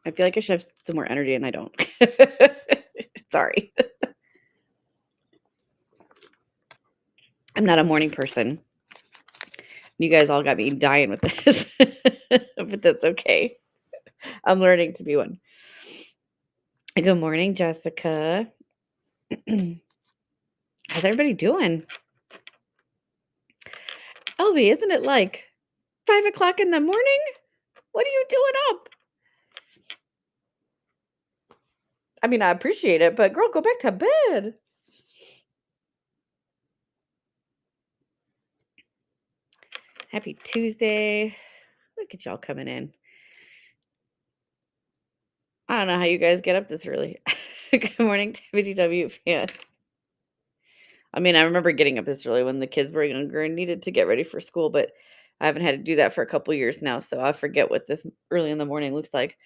I feel like I should have some more energy and I don't. Sorry. I'm not a morning person. You guys all got me dying with this, but that's okay. I'm learning to be one. Good morning, Jessica. How's everybody doing? Elvie, isn't it like 5 o'clock in the morning? What are you doing up? I mean, I appreciate it, but girl, go back to bed. Happy Tuesday. Look at y'all coming in. I don't know how you guys get up this early. Good morning, WDW fan. I mean, I remember getting up this early when the kids were younger and needed to get ready for school, but I haven't had to do that for a couple years now, so I forget what this early in the morning looks like.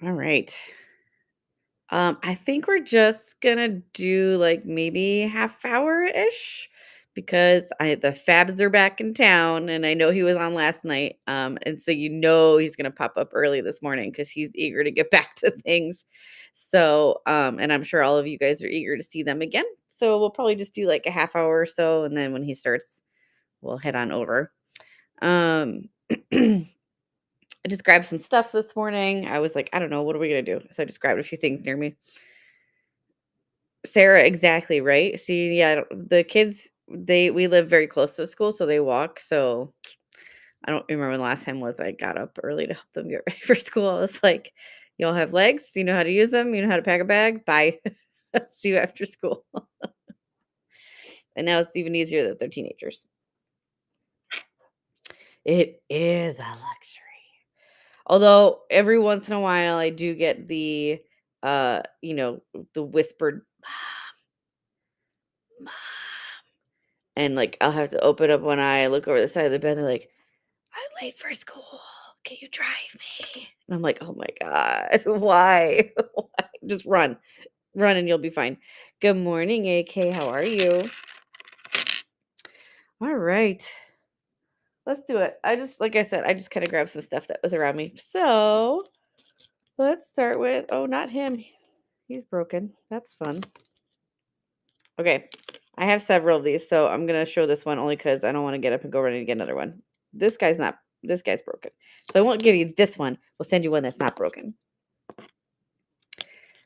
All right. I think we're just gonna do like maybe half hour ish because the Fabs are back in town and I know he was on last night. And so he's gonna pop up early this morning because he's eager to get back to things. So and I'm sure all of you guys are eager to see them again. So we'll probably just do like a half hour or so, and then when he starts, we'll head on over. Um I just grabbed some stuff this morning. I was like, I don't know, what are we gonna do? So I just grabbed a few things near me. Sarah, exactly, right? See, yeah, the kids, we live very close to the school, so they walk. So I don't remember when the last time was I got up early to help them get ready for school. I was like, y'all have legs, you know how to use them, you know how to pack a bag. Bye. See you after school. And now it's even easier that they're teenagers. It is a luxury. Although every once in a while I do get the the whispered mom, and like I'll have to open up one eye, look over the side of the bed, and they're like, I'm late for school. Can you drive me? And I'm like, oh my God, why? Why? Just run. Run and you'll be fine. Good morning, AK. How are you? All right. Let's do it. Like I said, I just kind of grabbed some stuff that was around me. So let's start with, oh, not him. He's broken. That's fun. Okay. I have several of these, so I'm going to show this one only because I don't want to get up and go running to get another one. This guy's broken. So I won't give you this one. We'll send you one that's not broken.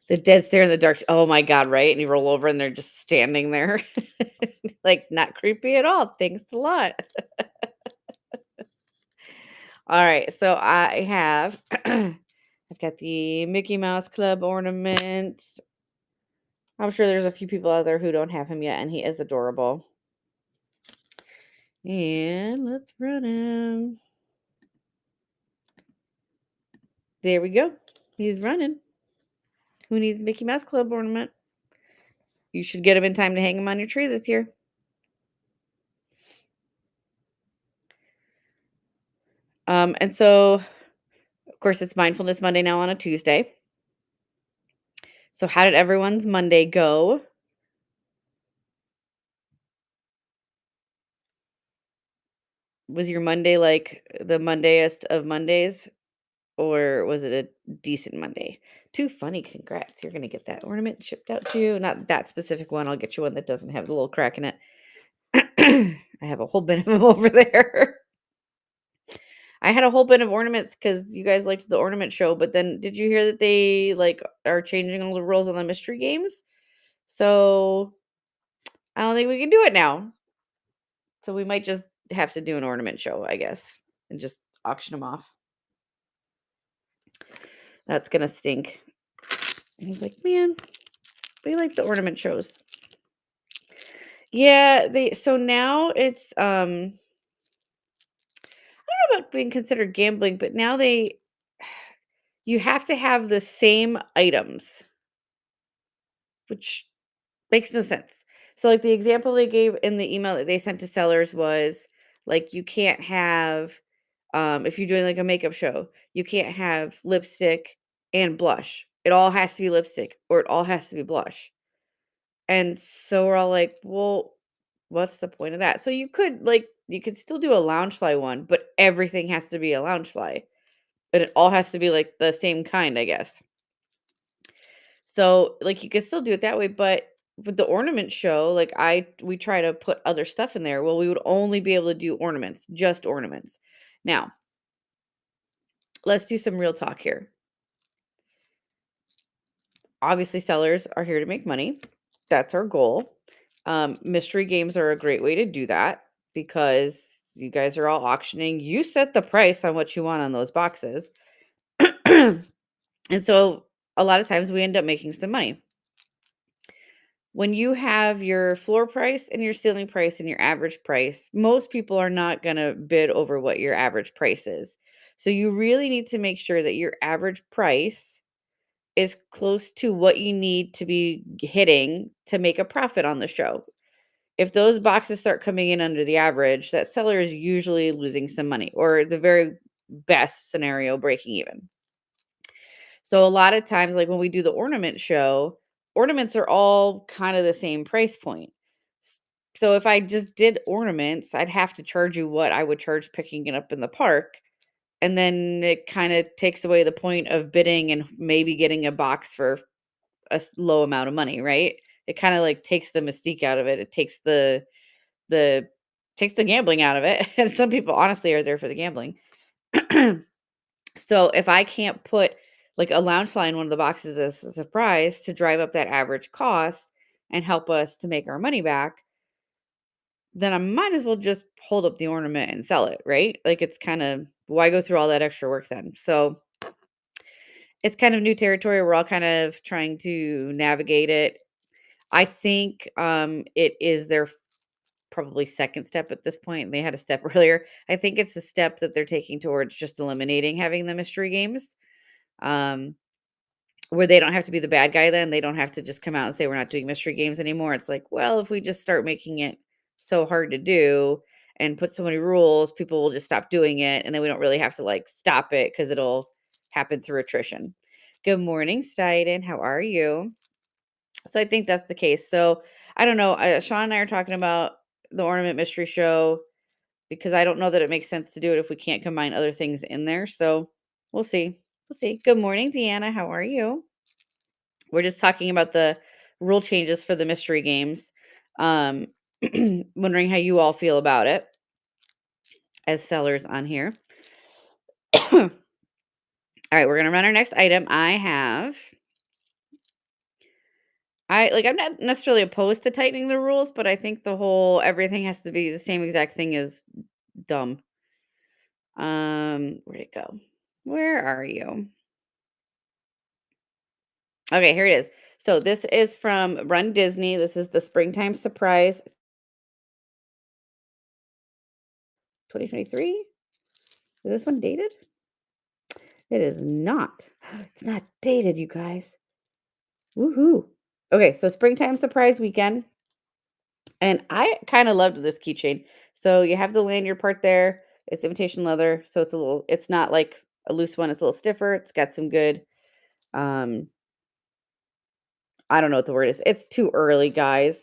The dead stare in the dark. Oh my God, right? And you roll over and they're just standing there. Like, not creepy at all. Thanks a lot. All right, so I have I've got the Mickey Mouse Club ornament. I'm sure there's a few people out there who don't have him yet, and he is adorable. And let's run him. There we go. He's running. Who needs Mickey Mouse Club ornament? You should get him in time to hang him on your tree this year. And so, of course, it's Mindfulness Monday now on a Tuesday. So how did everyone's Monday go? Was your Monday like the Mondayest of Mondays, or was it a decent Monday? Too funny. Congrats. You're going to get that ornament shipped out to you. Not that specific one. I'll get you one that doesn't have the little crack in it. I have a whole bin of them over there. I had a whole bin of ornaments because you guys liked the ornament show, but then did you hear that they like are changing all the rules on the mystery games? So I don't think we can do it now. So we might just have to do an ornament show, I guess, and just auction them off. That's gonna stink. And he's like, man, we like the ornament shows. Yeah, so now it's I don't know about being considered gambling, but now you have to have the same items, which makes no sense. So like the example they gave in the email that they sent to sellers was like you can't have if you're doing like a makeup show, you can't have lipstick and blush. It all has to be lipstick or it all has to be blush. And so we're all like, well, what's the point of that? So you could still do a Loungefly one, but everything has to be a Loungefly. but it all has to be like the same kind, I guess. So, like, you could still do it that way, but with the ornament show, like we try to put other stuff in there. Well, we would only be able to do ornaments, just ornaments. Now, let's do some real talk here. Obviously, sellers are here to make money. That's our goal. Mystery games are a great way to do that because you guys are all auctioning. You set the price on what you want on those boxes. And so a lot of times we end up making some money. When you have your floor price and your ceiling price and your average price, most people are not going to bid over what your average price is. So you really need to make sure that your average price is close to what you need to be hitting to make a profit on the show. If those boxes start coming in under the average, that seller is usually losing some money, or the very best scenario, breaking even. So a lot of times, like when we do the ornament show, ornaments are all kind of the same price point. So if I just did ornaments, I'd have to charge you what I would charge picking it up in the park. And then it kind of takes away the point of bidding and maybe getting a box for a low amount of money, right? It kind of like takes the mystique out of it. It the takes the gambling out of it. And some people honestly are there for the gambling. So if I can't put like a lounge fly in one of the boxes as a surprise to drive up that average cost and help us to make our money back, then I might as well just hold up the ornament and sell it, right? Like it's kind of why go through all that extra work then? So it's kind of new territory. We're all kind of trying to navigate it. I think it is their probably second step at this point. They had a step earlier. I think it's the step that they're taking towards just eliminating having the mystery games. Um, where they don't have to be the bad guy then. They don't have to just come out and say we're not doing mystery games anymore. It's like, well, if we just start making it so hard to do and put so many rules, people will just stop doing it and then we don't really have to like stop it because it'll happen through attrition. Good morning, Steiden. How are you? So I think that's the case. So I don't know. Sean and I are talking about the ornament mystery show because I don't know that it makes sense to do it if we can't combine other things in there. So we'll see. We'll see. Good morning, Deanna. How are you? We're just talking about the rule changes for the mystery games. Um, wondering how you all feel about it as sellers on here. All right, we're gonna run our next item. I'm not necessarily opposed to tightening the rules, but I think the whole everything has to be the same exact thing is dumb. Where'd it go? Where are you? Okay, here it is. So this is from Run Disney. This is the Springtime Surprise 2023. Is this one dated? It is not. It's not dated, you guys. Woohoo. Okay, so Springtime Surprise Weekend. And I kind of loved this keychain. So you have the lanyard part there. It's imitation leather, so it's not like a loose one. It's a little stiffer. It's got some good um I don't know what the word is. It's too early, guys.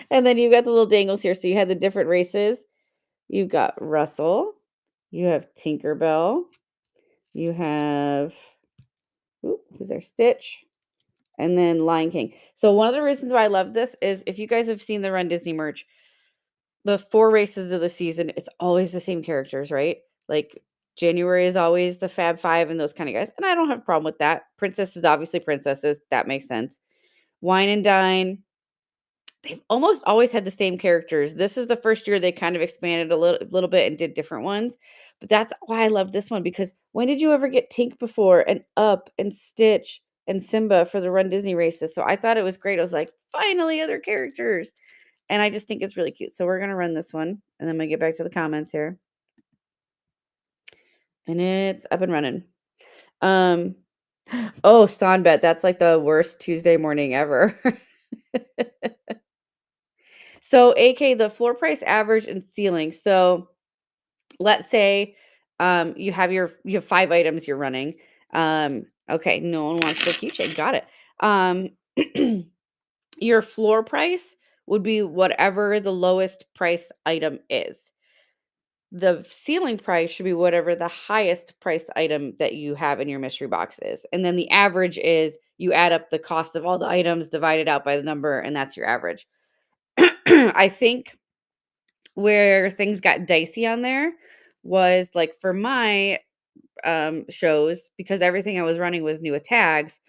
And then you've got the little dangles here. So you had the different races. You've got Russell. You have Tinkerbell. You have who's there? Stitch. And then Lion King. So one of the reasons why I love this is if you guys have seen the Run Disney merch, the 4 races of the season, it's always the same characters, right? Like January is always the Fab 5 and those kind of guys. And I don't have a problem with that. Princesses, obviously princesses. That makes sense. Wine and Dine, they've almost always had the same characters. This is the first year they kind of expanded a little bit and did different ones. But that's why I love this one because when did you ever get Tink before and Up and Stitch and Simba for the Run Disney races? So I thought it was great. I was like, finally other characters. And I just think it's really cute. So we're going to run this one and then I'm going to get back to the comments here. And it's up and running. Oh, Sonbet, that's like the worst Tuesday morning ever. So, AK, the floor price average and ceiling. So, let's say you have 5 items you're running. Okay, no one wants the keychain. Got it. Your floor price would be whatever the lowest price item is. the ceiling price should be whatever the highest priced item that you have in your mystery box is. And then the average is you add up the cost of all the items divided out by the number, and that's your average. I think where things got dicey on there was like for my shows, because everything I was running was new with tags,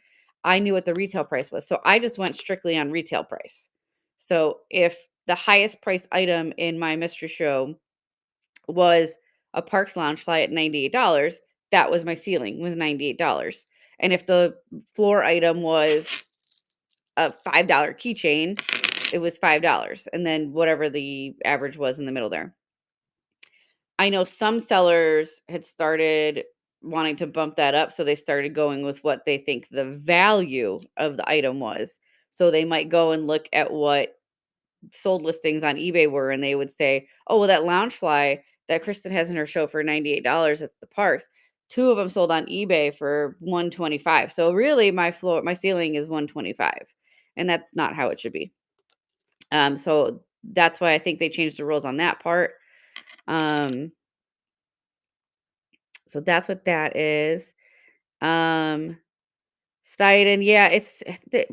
I knew what the retail price was. So I just went strictly on retail price. So if the highest price item in my mystery show was a Parks Lounge fly at $98, that was my ceiling, was $98. And if the floor item was a $5 keychain, it was $5. And then whatever the average was in the middle there. I know some sellers had started wanting to bump that up, so they started going with what they think the value of the item was. So they might go and look at what sold listings on eBay were, and they would say, "Oh, well, that Loungefly that Kristen has in her show for $98 at the parks, 2 of them sold on eBay for 125. So really my ceiling is 125, and that's not how it should be. So that's why I think they changed the rules on that part. Um, so that's what that is. Um, Stiden, yeah,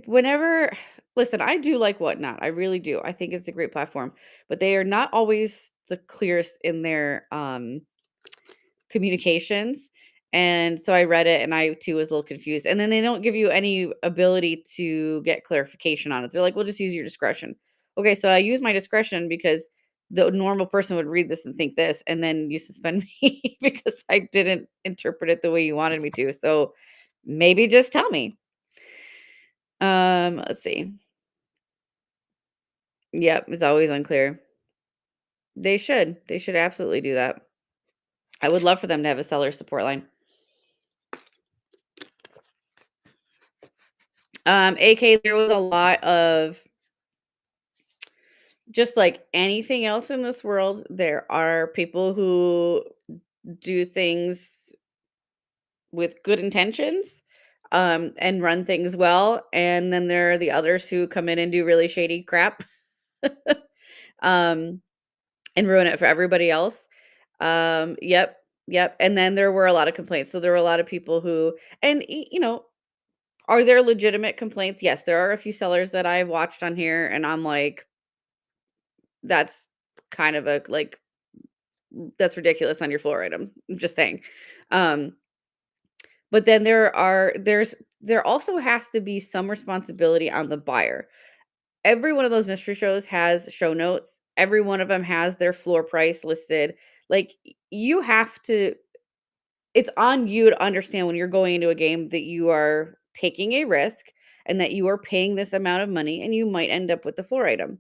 whenever listen, I do like Whatnot. I really do. I think it's a great platform, but they are not always the clearest in their communications. And so I read it and I too was a little confused. And then they don't give you any ability to get clarification on it. They're like, "We'll just use your discretion." Okay, so I use my discretion because the normal person would read this and think this, and then you suspend me because I didn't interpret it the way you wanted me to. So maybe just tell me. Let's see. Yep, it's always unclear. They should. They should absolutely do that. I would love for them to have a seller support line. AK, there was a lot of just like anything else in this world, there are people who do things with good intentions, and run things well, and then there are the others who come in and do really shady crap, um, and ruin it for everybody else. Yep, yep, and then there were a lot of complaints. So there were a lot of people who and, are there legitimate complaints? Yes, there are a few sellers that I've watched on here, and I'm like, "That's kind of a like, that's ridiculous on your floor item." I'm just saying. Um, but then there also has to be some responsibility on the buyer. Every one of those mystery shows has show notes. Every one of them has their floor price listed. Like you have to it's on you to understand when you're going into a game that you are taking a risk and that you are paying this amount of money and you might end up with the floor item.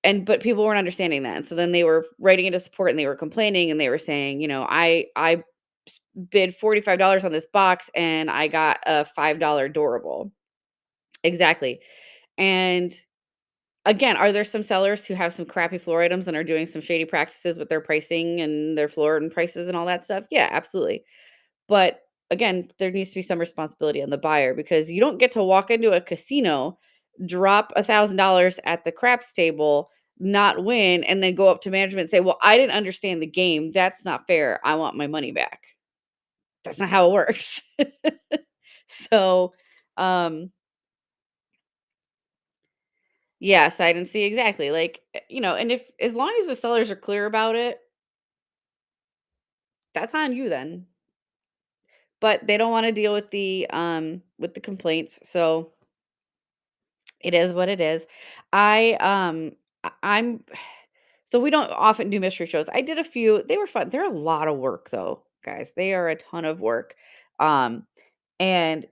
And but people weren't understanding that. And so then they were writing into support and they were complaining and they were saying, I bid $45 on this box and I got a $5 durable. Exactly. And again, are there some sellers who have some crappy floor items and are doing some shady practices with their pricing and their floor and prices and all that stuff? Yeah, absolutely. But again, there needs to be some responsibility on the buyer because you don't get to walk into a casino, drop $1,000 at the craps table, not win, and then go up to management and say, "Well, I didn't understand the game. That's not fair. I want my money back." That's not how it works. So, um, yes, I didn't see exactly like, and if as long as the sellers are clear about it, that's on you then. But they don't want to deal with the complaints. So it is what it is. I'm so we don't often do mystery shows. I did a few. They were fun. They're a lot of work though, guys. They are a ton of work. Um and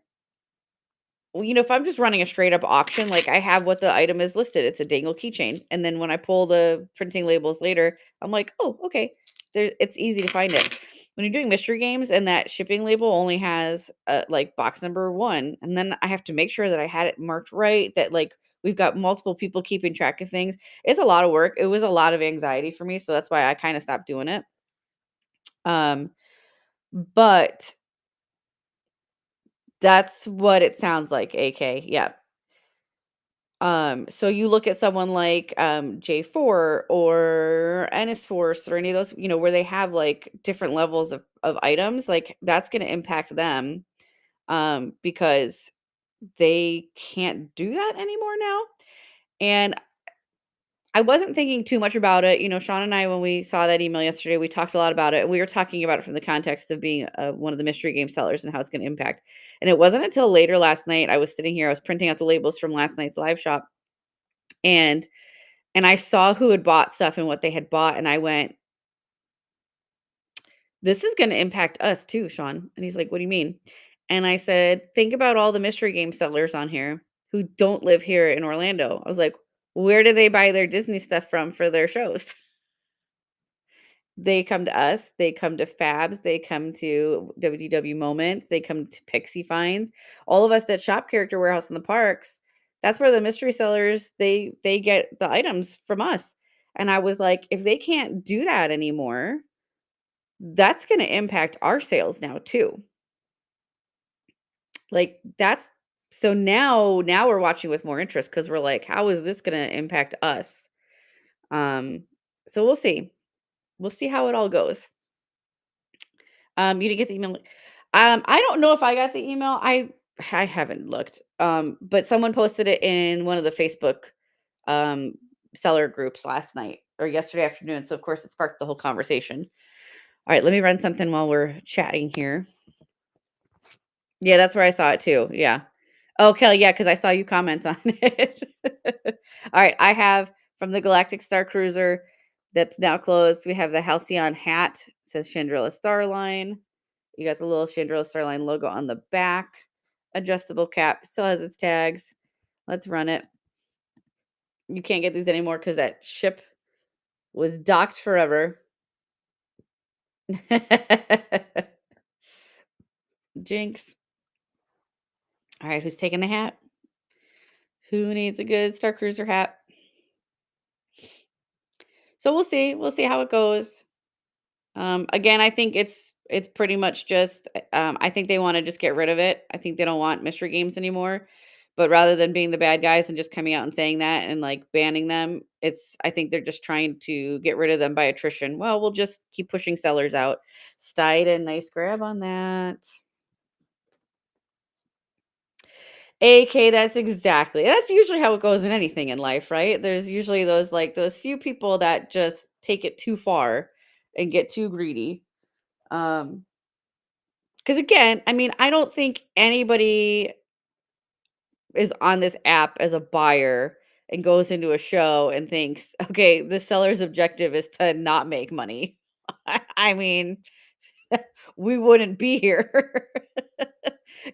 well, if I'm just running a straight up auction, like I have what the item is listed. It's a dangle keychain. And then when I pull the printing labels later, I'm like, "Oh, okay." It's easy to find it. When you're doing mystery games and that shipping label only has like box number 1, and then I have to make sure that I had it marked right, that like we've got multiple people keeping track of things. It's a lot of work. It was a lot of anxiety for me, so that's why I kind of stopped doing it. Um but that's what it sounds like, AK. Yeah. So you look at someone like J4 or Ennis Force or any of those, where they have like different levels of items, like that's going to impact them because they can't do that anymore now. And I wasn't thinking too much about it. Sean and I, when we saw that email yesterday, we talked a lot about it. And we were talking about it from the context of being one of the mystery game sellers and how it's going to impact. And it wasn't until later last night, I was sitting here, I was printing out the labels from last night's live shop. And I saw who had bought stuff and what they had bought, and I went, "This is gonna impact us too, Sean." And he's like, "What do you mean?" And I said, "Think about all the mystery game sellers on here who don't live here in Orlando." I was like, "Where do they buy their Disney stuff from for their shows?" They come to us, they come to Fabs, they come to WDW Moments, they come to Pixie Finds. All of us that shop Character Warehouse in the parks, that's where the mystery sellers, they get the items from us. And I was like, if they can't do that anymore, that's gonna impact our sales now too. Like, that's so now we're watching with more interest because 'cause we're like, "How is this gonna impact us?" Um, so we'll see. We'll see how it all goes. You didn't get the email. I don't know if I got the email. I haven't looked. But someone posted it in one of the Facebook um seller groups last night or yesterday afternoon. So of course it sparked the whole conversation. All right, let me run something while we're chatting here. Yeah, that's where I saw it too. Yeah. Oh, Kelly, yeah, because I saw you comment on it. All right, I have from the Galactic Star Cruiser that's now closed. We have the Halcyon hat. It says Chandrilla Starline. You got the little Chandrilla Starline logo on the back. Adjustable cap. Still has its tags. Let's run it. You can't get these anymore because that ship was docked forever. Jinx. All right, who's taking the hat? Who needs a good Star Cruiser hat? So we'll see. We'll see how it goes. Again, I think it's pretty much just I think they want to just get rid of it. I think they don't want mystery games anymore. But rather than being the bad guys and just coming out and saying that and like banning them, I think they're just trying to get rid of them by attrition. Well, we'll just keep pushing sellers out. Stide, nice grab on that. AK, that's usually how it goes in anything in life, right? There's usually those few people that just take it too far and get too greedy. Um, because again, I mean, I don't think anybody is on this app as a buyer and goes into a show and thinks, "Okay, the seller's objective is to not make money." I mean, we wouldn't be here.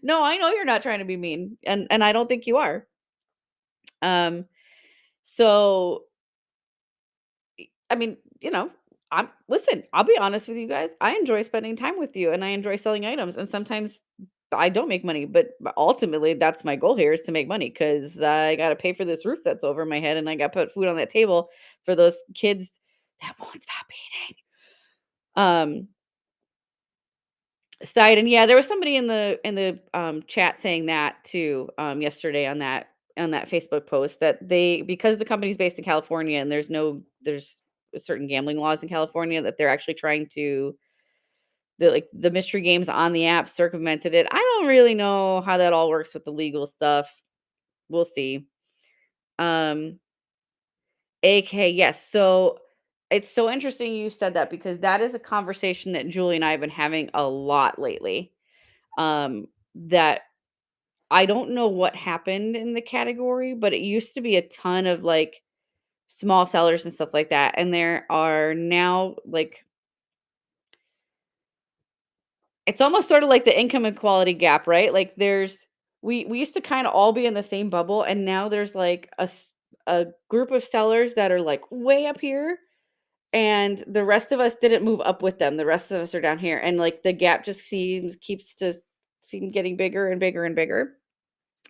No, I know you're not trying to be mean, and I don't think you are. Um, so I mean, I'll be honest with you guys. I enjoy spending time with you and I enjoy selling items. And sometimes I don't make money, but ultimately that's my goal here is to make money because I got to pay for this roof that's over my head and I got to put food on that table for those kids that won't stop eating. Um, Side and yeah, there was somebody in the chat saying that too yesterday on that Facebook post that they because the company's based in California and there's certain gambling laws in California that they're actually trying to the mystery games on the app circumvented it. I don't really know how that all works with the legal stuff. We'll see. Um AK, yes. So it's so interesting you said that because that is a conversation that Julie and I have been having a lot lately. That I don't know what happened in the category, but it used to be a ton of like small sellers and stuff like that. And there are now like it's almost sort of like the income equality gap, right? Like we used to kind of all be in the same bubble and now there's like a group of sellers that are like way up here and the rest of us didn't move up with them. The rest of us are down here and like the gap just keeps to seem getting bigger and bigger and bigger.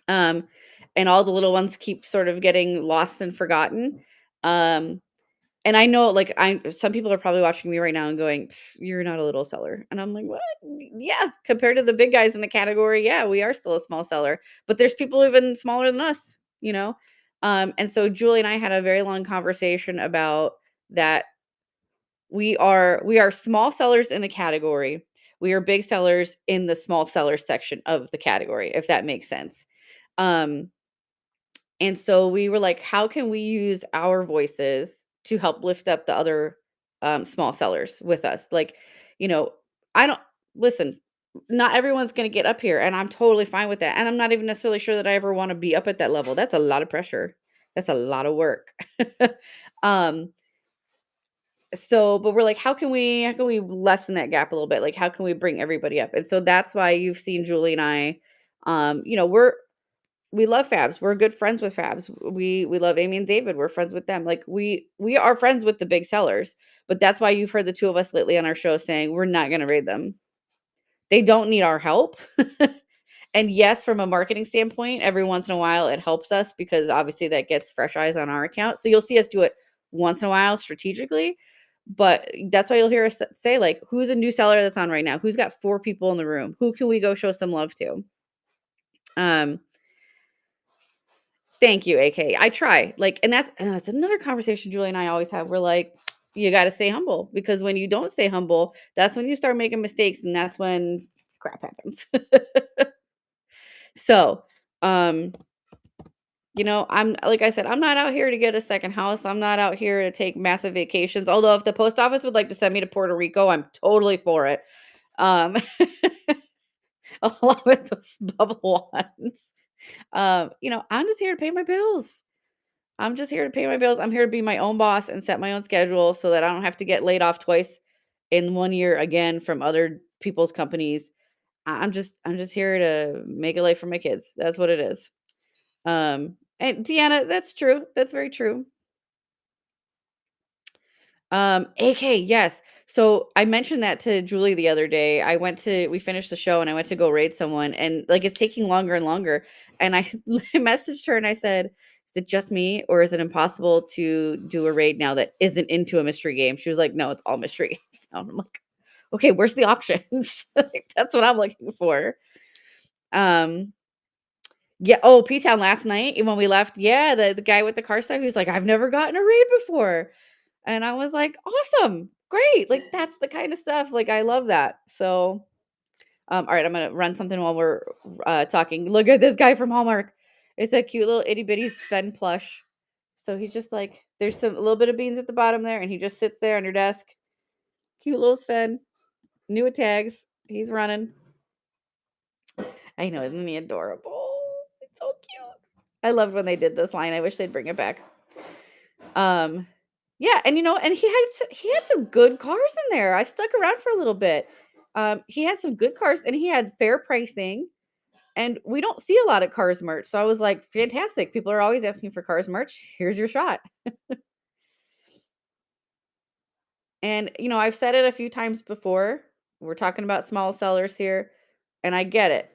Um, and all the little ones keep sort of getting lost and forgotten. Um, and I know, like, some people are probably watching me right now and going, "Pff, you're not a little seller." And I'm like, "What? Yeah, compared to the big guys in the category, yeah, we are still a small seller. But there's people even smaller than us, you know? And so Julie and I had a very long conversation about that we are small sellers in the category. We are big sellers in the small seller section of the category, if that makes sense. Um, and so we were like, how can we use our voices to help lift up the other small sellers with us? Like, you know, I don't listen, not everyone's going to get up here, and I'm totally fine with that. And I'm not even necessarily sure that I ever want to be up at that level. That's a lot of pressure. That's a lot of work. um, so but we're like, how can we lessen that gap a little bit? Like, how can we bring everybody up? And so that's why you've seen Julie and I, we love Fabs. We're good friends with Fabs. We love Amy and David. We're friends with them. Like, we are friends with the big sellers. But that's why you've heard the two of us lately on our show saying we're not going to raid them. They don't need our help. And yes, from a marketing standpoint, every once in a while it helps us because obviously that gets fresh eyes on our account. So you'll see us do it once in a while strategically. But that's why you'll hear us say, like, who's a new seller that's on right now? Who's got 4 people in the room? Who can we go show some love to? Um, Thank you, AK. I try. Like, and that's another conversation Julie and I always have. We're like, you got to stay humble, because when you don't stay humble, that's when you start making mistakes, and that's when crap happens. So, um, I'm like I said, I'm not out here to get a second house. I'm not out here to take massive vacations. Although if the post office would like to send me to Puerto Rico, I'm totally for it. Um, along with those bubble ones. I'm just here to pay my bills. I'm just here to pay my bills. I'm here to be my own boss and set my own schedule so that I don't have to get laid off twice in 1 year again from other people's companies. I'm just here to make a life for my kids. That's what it is. And Deanna, that's true. That's very true. AK, yes. So I mentioned that to Julie the other day. We finished the show and I went to go raid someone, and like it's taking longer and longer. And I messaged her and I said, is it just me, or is it impossible to do a raid now that isn't into a mystery game? She was like, no, it's all mystery games. And I'm like, okay, where's the auctions? Like, that's what I'm looking for. Um, yeah. Oh, P Town last night when we left. Yeah, the guy with the car stuff. He was like, I've never gotten a raid before. And I was like, "Awesome. Great." Like, that's the kind of stuff, like, I love that. So, all right, I'm gonna run something while we're, talking. Look at this guy from Hallmark. It's a cute little itty bitty Sven plush. So he's just like, there's a little bit of beans at the bottom there, and he just sits there on your desk. Cute little Sven, new with tags. He's running. I know, isn't he adorable? It's so cute. I loved when they did this line. I wish they'd bring it back. Um, yeah, and he had some good cars in there. I stuck around for a little bit. He had some good cars and he had fair pricing. And we don't see a lot of cars merch. So I was like, fantastic. People are always asking for cars merch. Here's your shot. And I've said it a few times before. We're talking about small sellers here, and I get it.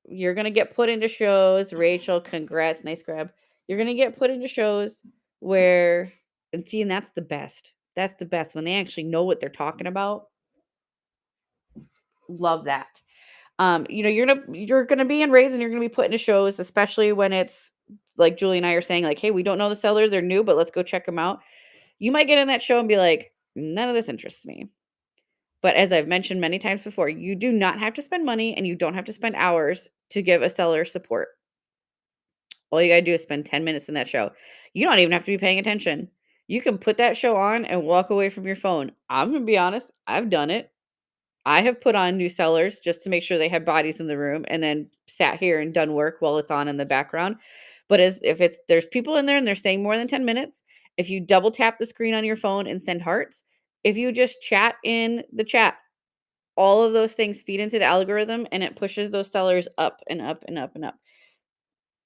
You're gonna get put into shows. Rachel, congrats, nice grab. You're gonna get put into shows where and that's the best. That's the best when they actually know what they're talking about. Love that. You're gonna be in raids and you're gonna be put into shows, especially when it's like Julie and I are saying, like, hey, we don't know the seller, they're new, but let's go check them out. You might get in that show and be like, none of this interests me. But as I've mentioned many times before, you do not have to spend money and you don't have to spend hours to give a seller support. All you gotta do is spend 10 minutes in that show. You don't even have to be paying attention. You can put that show on and walk away from your phone. I'm gonna be honest, I've done it. I have put on new sellers just to make sure they had bodies in the room and then sat here and done work while it's on in the background. But as if it's there's people in there and they're staying more than 10 minutes, if you double tap the screen on your phone and send hearts, if you just chat in the chat, all of those things feed into the algorithm and it pushes those sellers up and up and up and up.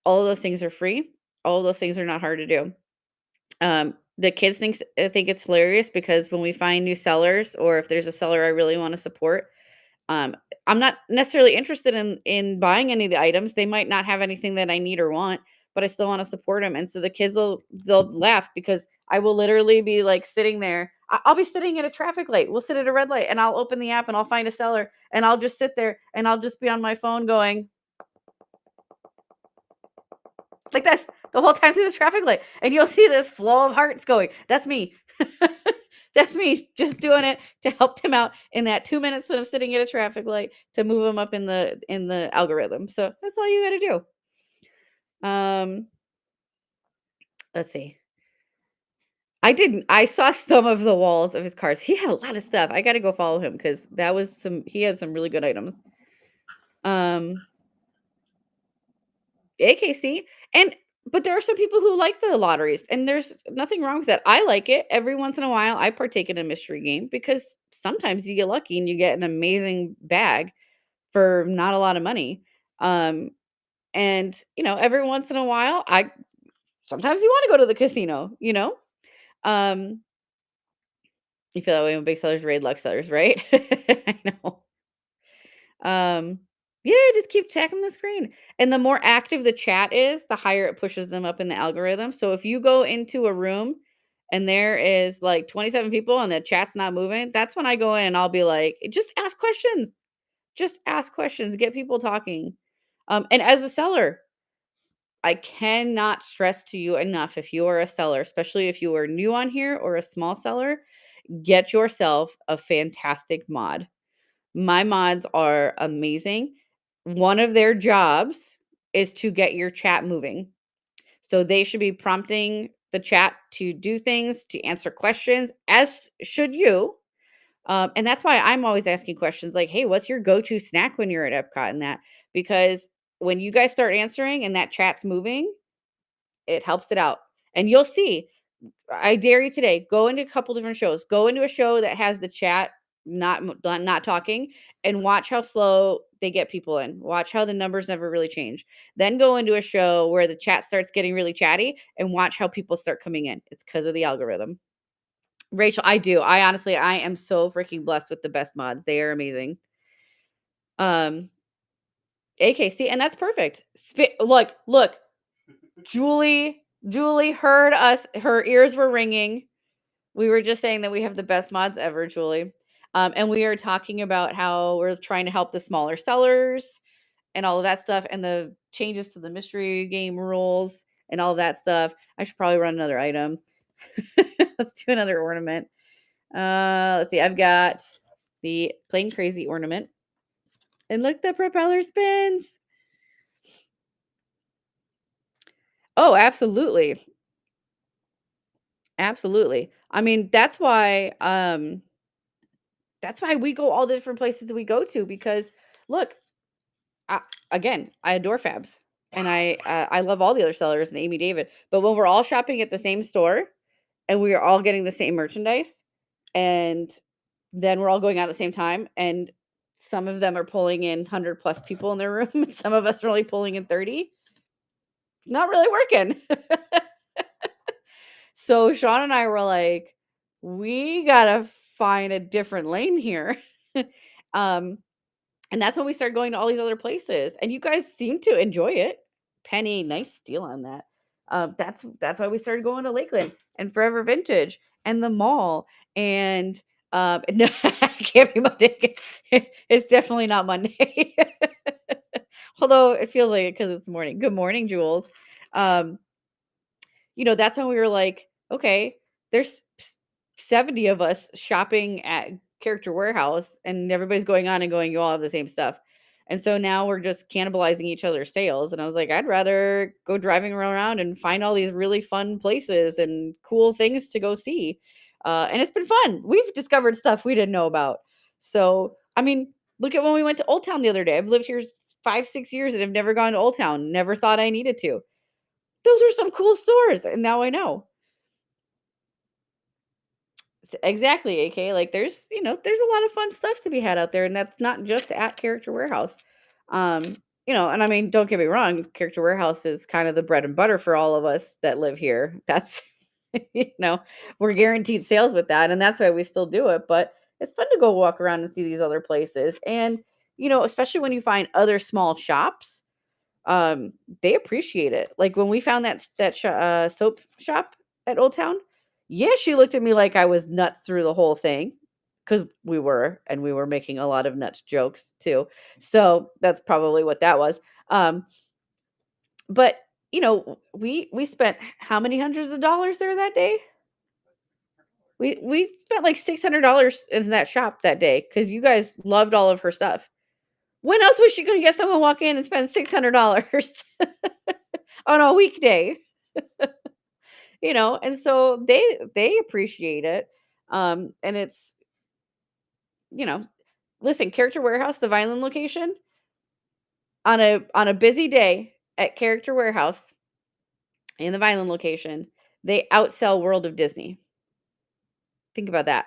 All of those things are free. All of those things are not hard to do. The kids think it's hilarious because when we find new sellers, or if there's a seller I really want to support, um, I'm not necessarily interested in buying any of the items. They might not have anything that I need or want, but I still want to support them. And so the kids they'll laugh because I will literally be like sitting there. I'll be sitting at a traffic light. We'll sit at a red light, and I'll open the app and I'll find a seller, and I'll just sit there and I'll just be on my phone going like this. the whole time through the traffic light, and you'll see this flow of hearts going. That's me. That's me just doing it to help them out in that 2 minutes that I'm sitting at a traffic light to move them up in the algorithm. So that's all you got to do. Let's see. I saw some of the walls of his cars. He had a lot of stuff. I got to go follow him because he had some really good items. Um, AKC. But there are some people who like the lotteries, and there's nothing wrong with that. I like it. Every once in a while, I partake in a mystery game because sometimes you get lucky and you get an amazing bag for not a lot of money. Um, and every once in a while, I sometimes you want to go to the casino. Um, you feel that way when big sellers raid luck sellers, right? I know. Um, yeah, just keep checking the screen. And the more active the chat is, the higher it pushes them up in the algorithm. So if you go into a room and there is like 27 people and the chat's not moving, that's when I go in and I'll be like, just ask questions. Just ask questions, get people talking. And as a seller, I cannot stress to you enough, if you are a seller, especially if you are new on here or a small seller, get yourself a fantastic mod. My mods are amazing. One of their jobs is to get your chat moving. So they should be prompting the chat to do things, to answer questions, as should you. And that's why I'm always asking questions like, hey, what's your go-to snack when you're at Epcot and that? Because when you guys start answering and that chat's moving, it helps it out. And you'll see, I dare you today, go into a couple different shows. Go into a show that has the chat not talking and watch how slow they get people in. Watch how the numbers never really change. Then go into a show where the chat starts getting really chatty and watch how people start coming in. It's because of the algorithm. Rachel, I do. I honestly, I am so freaking blessed with the best mods. They are amazing. Um, AKC, and that's perfect. Look, Julie heard us. Her ears were ringing. We were just saying that we have the best mods ever, Julie. And we are talking about how we're trying to help the smaller sellers and all of that stuff and the changes to the mystery game rules and all of that stuff. I should probably run another item. Let's do another ornament. Let's see. I've got the plain crazy ornament. And look, the propeller spins. Oh, absolutely. Absolutely. I mean, that's why we go all the different places we go to because look, again, I adore Fabs and I love all the other sellers and Amy David, but when we're all shopping at the same store and we are all getting the same merchandise and then we're all going out at the same time and some of them are pulling in 100 plus people in their room and some of us are only pulling in 30, not really working. So Sean and I were like, we gotta find a different lane here. um, and that's when we started going to all these other places. And you guys seem to enjoy it. Penny, nice steal on that. That's why we started going to Lakeland and Forever Vintage and the mall. And no, it can't be Monday. It's definitely not Monday. Although it feels like it because it's morning. Good morning, Jules. Um, that's when we were like, okay, there's 70 of us shopping at Character Warehouse and everybody's going on and going, you all have the same stuff. And so now we're just cannibalizing each other's sales. And I was like, I'd rather go driving around and find all these really fun places and cool things to go see. And it's been fun. We've discovered stuff we didn't know about. So, I mean, look at when we went to Old Town the other day. I've lived here 5-6 years and I've never gone to Old Town. Never thought I needed to. Those are some cool stores, and now I know. Exactly, AK. Like there's a lot of fun stuff to be had out there, and that's not just at Character Warehouse. And I mean, don't get me wrong, Character Warehouse is kind of the bread and butter for all of us that live here. That's you know, we're guaranteed sales with that, and that's why we still do it. But it's fun to go walk around and see these other places. And especially when you find other small shops, they appreciate it. Like when we found that soap shop at Old Town, yeah, she looked at me like I was nuts through the whole thing because we were making a lot of nuts jokes too. So that's probably what that was. But we spent how many hundreds of dollars there that day? We spent like $600 in that shop that day because you guys loved all of her stuff. When else was she gonna get someone walk in and spend $600 on a weekday? And so they appreciate it. And it's, you know, listen, Character Warehouse, the Vineland location, on a busy day at Character Warehouse in the Vineland location, they outsell World of Disney. Think about that.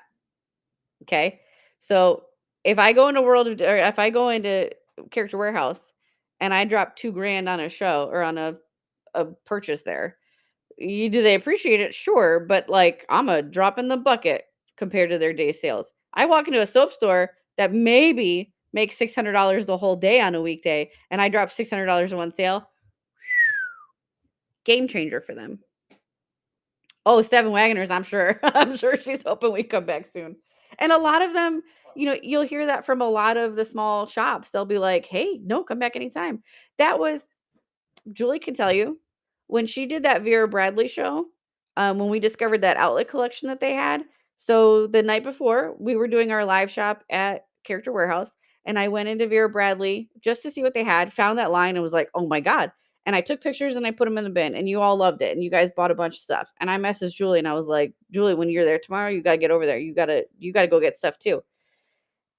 Okay. So if I go into Character Warehouse and I drop 2 grand on a show or on a purchase there, do they appreciate it? Sure, but like I'm a drop in the bucket compared to their day sales. I walk into a soap store that maybe makes $600 the whole day on a weekday, and I drop $600 in one sale. Game changer for them. Oh, Seven Wagoners, I'm sure. I'm sure she's hoping we come back soon. And a lot of them, you'll hear that from a lot of the small shops. They'll be like, "Hey, no, come back anytime." That was Julie can tell you when she did that Vera Bradley show, when we discovered that outlet collection that they had. So the night before, we were doing our live shop at Character Warehouse, and I went into Vera Bradley just to see what they had, found that line, and was like, "Oh my God." And I took pictures and I put them in the bin, and you all loved it, and you guys bought a bunch of stuff. And I messaged Julie and I was like, "Julie, when you're there tomorrow, you gotta get over there. You gotta go get stuff too."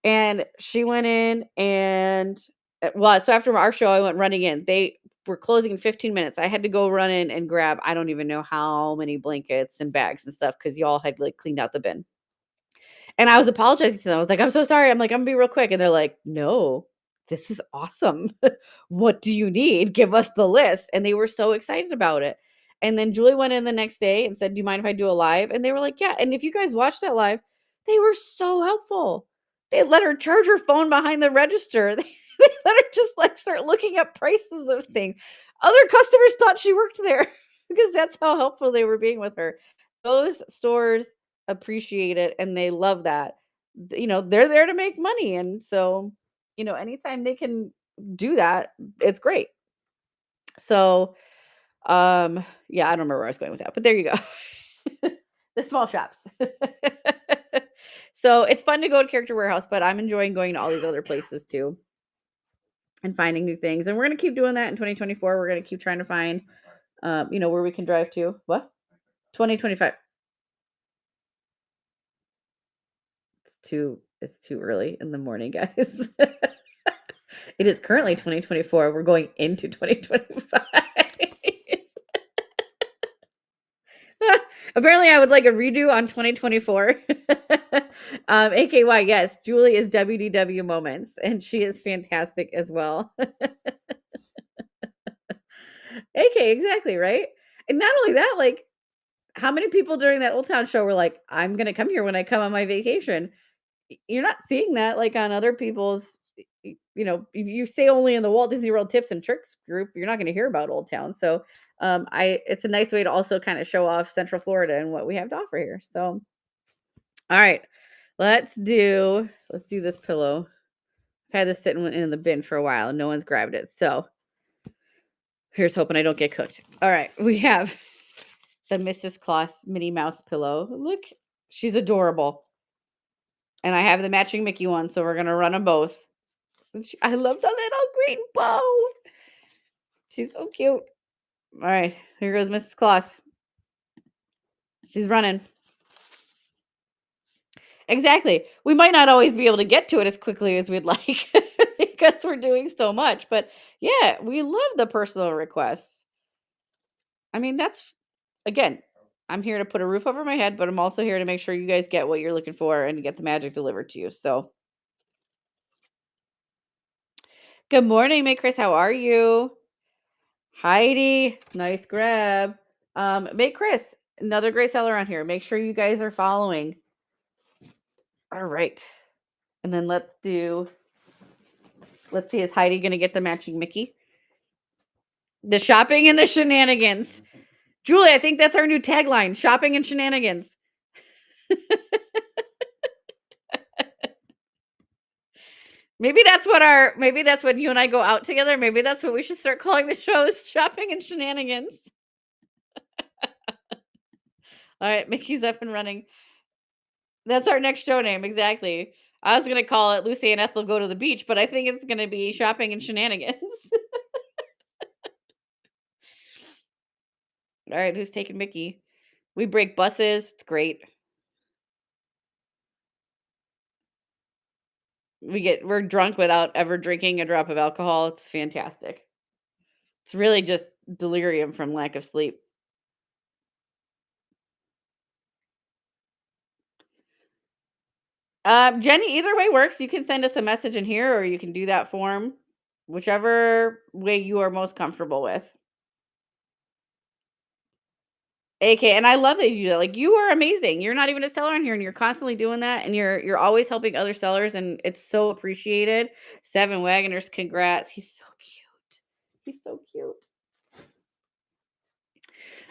And she went in and well, so after our show, I went running in. They were closing in 15 minutes. I had to go run in and grab I don't even know how many blankets and bags and stuff because y'all had like cleaned out the bin. And I was apologizing to them. I was like, "I'm so sorry." I'm like, "I'm gonna be real quick." And they're like, "No, this is awesome. What do you need? Give us the list." And they were so excited about it. And then Julie went in the next day and said, "Do you mind if I do a live?" And they were like, "Yeah." And if you guys watched that live, they were so helpful. They let her charge her phone behind the register. They let her just like start looking up prices of things. Other customers thought she worked there because that's how helpful they were being with her. Those stores appreciate it and they love that. They're there to make money. And so, anytime they can do that, it's great. So, yeah, I don't remember where I was going with that, but there you go. The small shops. So it's fun to go to Character Warehouse, but I'm enjoying going to all these other places too and finding new things. And we're gonna keep doing that in 2024. We're gonna keep trying to find where we can drive to. What? 2025. It's too early in the morning, guys. It is currently 2024. We're going into 2025. Apparently, I would like a redo on 2024. AKY, yes, Julie is WDW Moments, and she is fantastic as well. AK, exactly, right? And not only that, like, how many people during that Old Town show were like, "I'm gonna come here when I come on my vacation." You're not seeing that like on other people's if you stay only in the Walt Disney World Tips and Tricks group, you're not going to hear about Old Town. So I it's a nice way to also kind of show off Central Florida and what we have to offer here. So all right, let's do this pillow. I've had this sitting in the bin for a while and no one's grabbed it. So here's hoping I don't get cooked. All right, we have the Mrs. Claus Minnie Mouse pillow. Look, she's adorable. And I have the matching Mickey one, so we're going to run them both. I love the little green bow. She's so cute. All right, here goes Mrs. Claus. She's running. Exactly. We might not always be able to get to it as quickly as we'd like because we're doing so much. But yeah, we love the personal requests. I mean, again, I'm here to put a roof over my head, but I'm also here to make sure you guys get what you're looking for and get the magic delivered to you. So, good morning, May Chris. How are you? Heidi, nice grab. Make Chris, another great seller on here. Make sure you guys are following. All right. And then let's see, is Heidi going to get the matching Mickey? The shopping and the shenanigans. Julie, I think that's our new tagline, shopping and shenanigans. Maybe that's when you and I go out together. Maybe that's what we should start calling the shows, Shopping and Shenanigans. All right, Mickey's up and running. That's our next show name, exactly. I was gonna call it Lucy and Ethel Go to the Beach, but I think it's gonna be Shopping and Shenanigans. All right, who's taking Mickey? We break buses. It's great. We're drunk without ever drinking a drop of alcohol. It's fantastic. It's really just delirium from lack of sleep. Jenny, either way works. You can send us a message in here or you can do that form, whichever way you are most comfortable with. AK, and I love that you do that. Like you are amazing. You're not even a seller in here and you're constantly doing that and you're always helping other sellers and it's so appreciated. Seven Wagoners, congrats. He's so cute. He's so cute.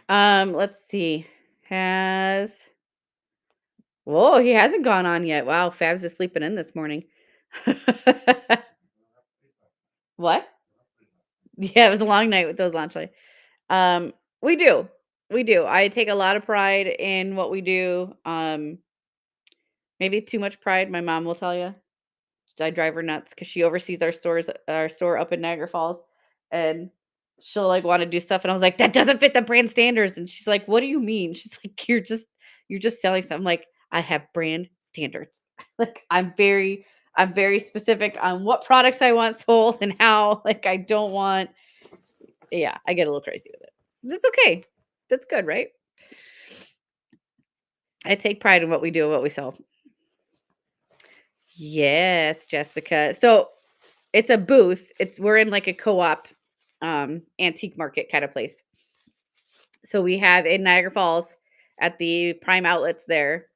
Let's see. Has Whoa, he hasn't gone on yet. Wow, Fabs is sleeping in this morning. What? Yeah, it was a long night with those launch lights. Um, we do. We do. I take a lot of pride in what we do. Maybe too much pride, my mom will tell you. I drive her nuts because she oversees our store up in Niagara Falls, and she'll, like, wanna do stuff, and I was like, "That doesn't fit the brand standards," and she's like, "What do you mean?" She's like, you're just selling something." I'm like, "I have brand standards." Like, I'm very specific on what products I want sold and how, like, I don't want yeah, I get a little crazy with it. That's okay. That's good, right? I take pride in what we do and what we sell. Yes, Jessica. So it's a booth. We're in like a co-op antique market kind of place. So we have in Niagara Falls at the Prime Outlets there.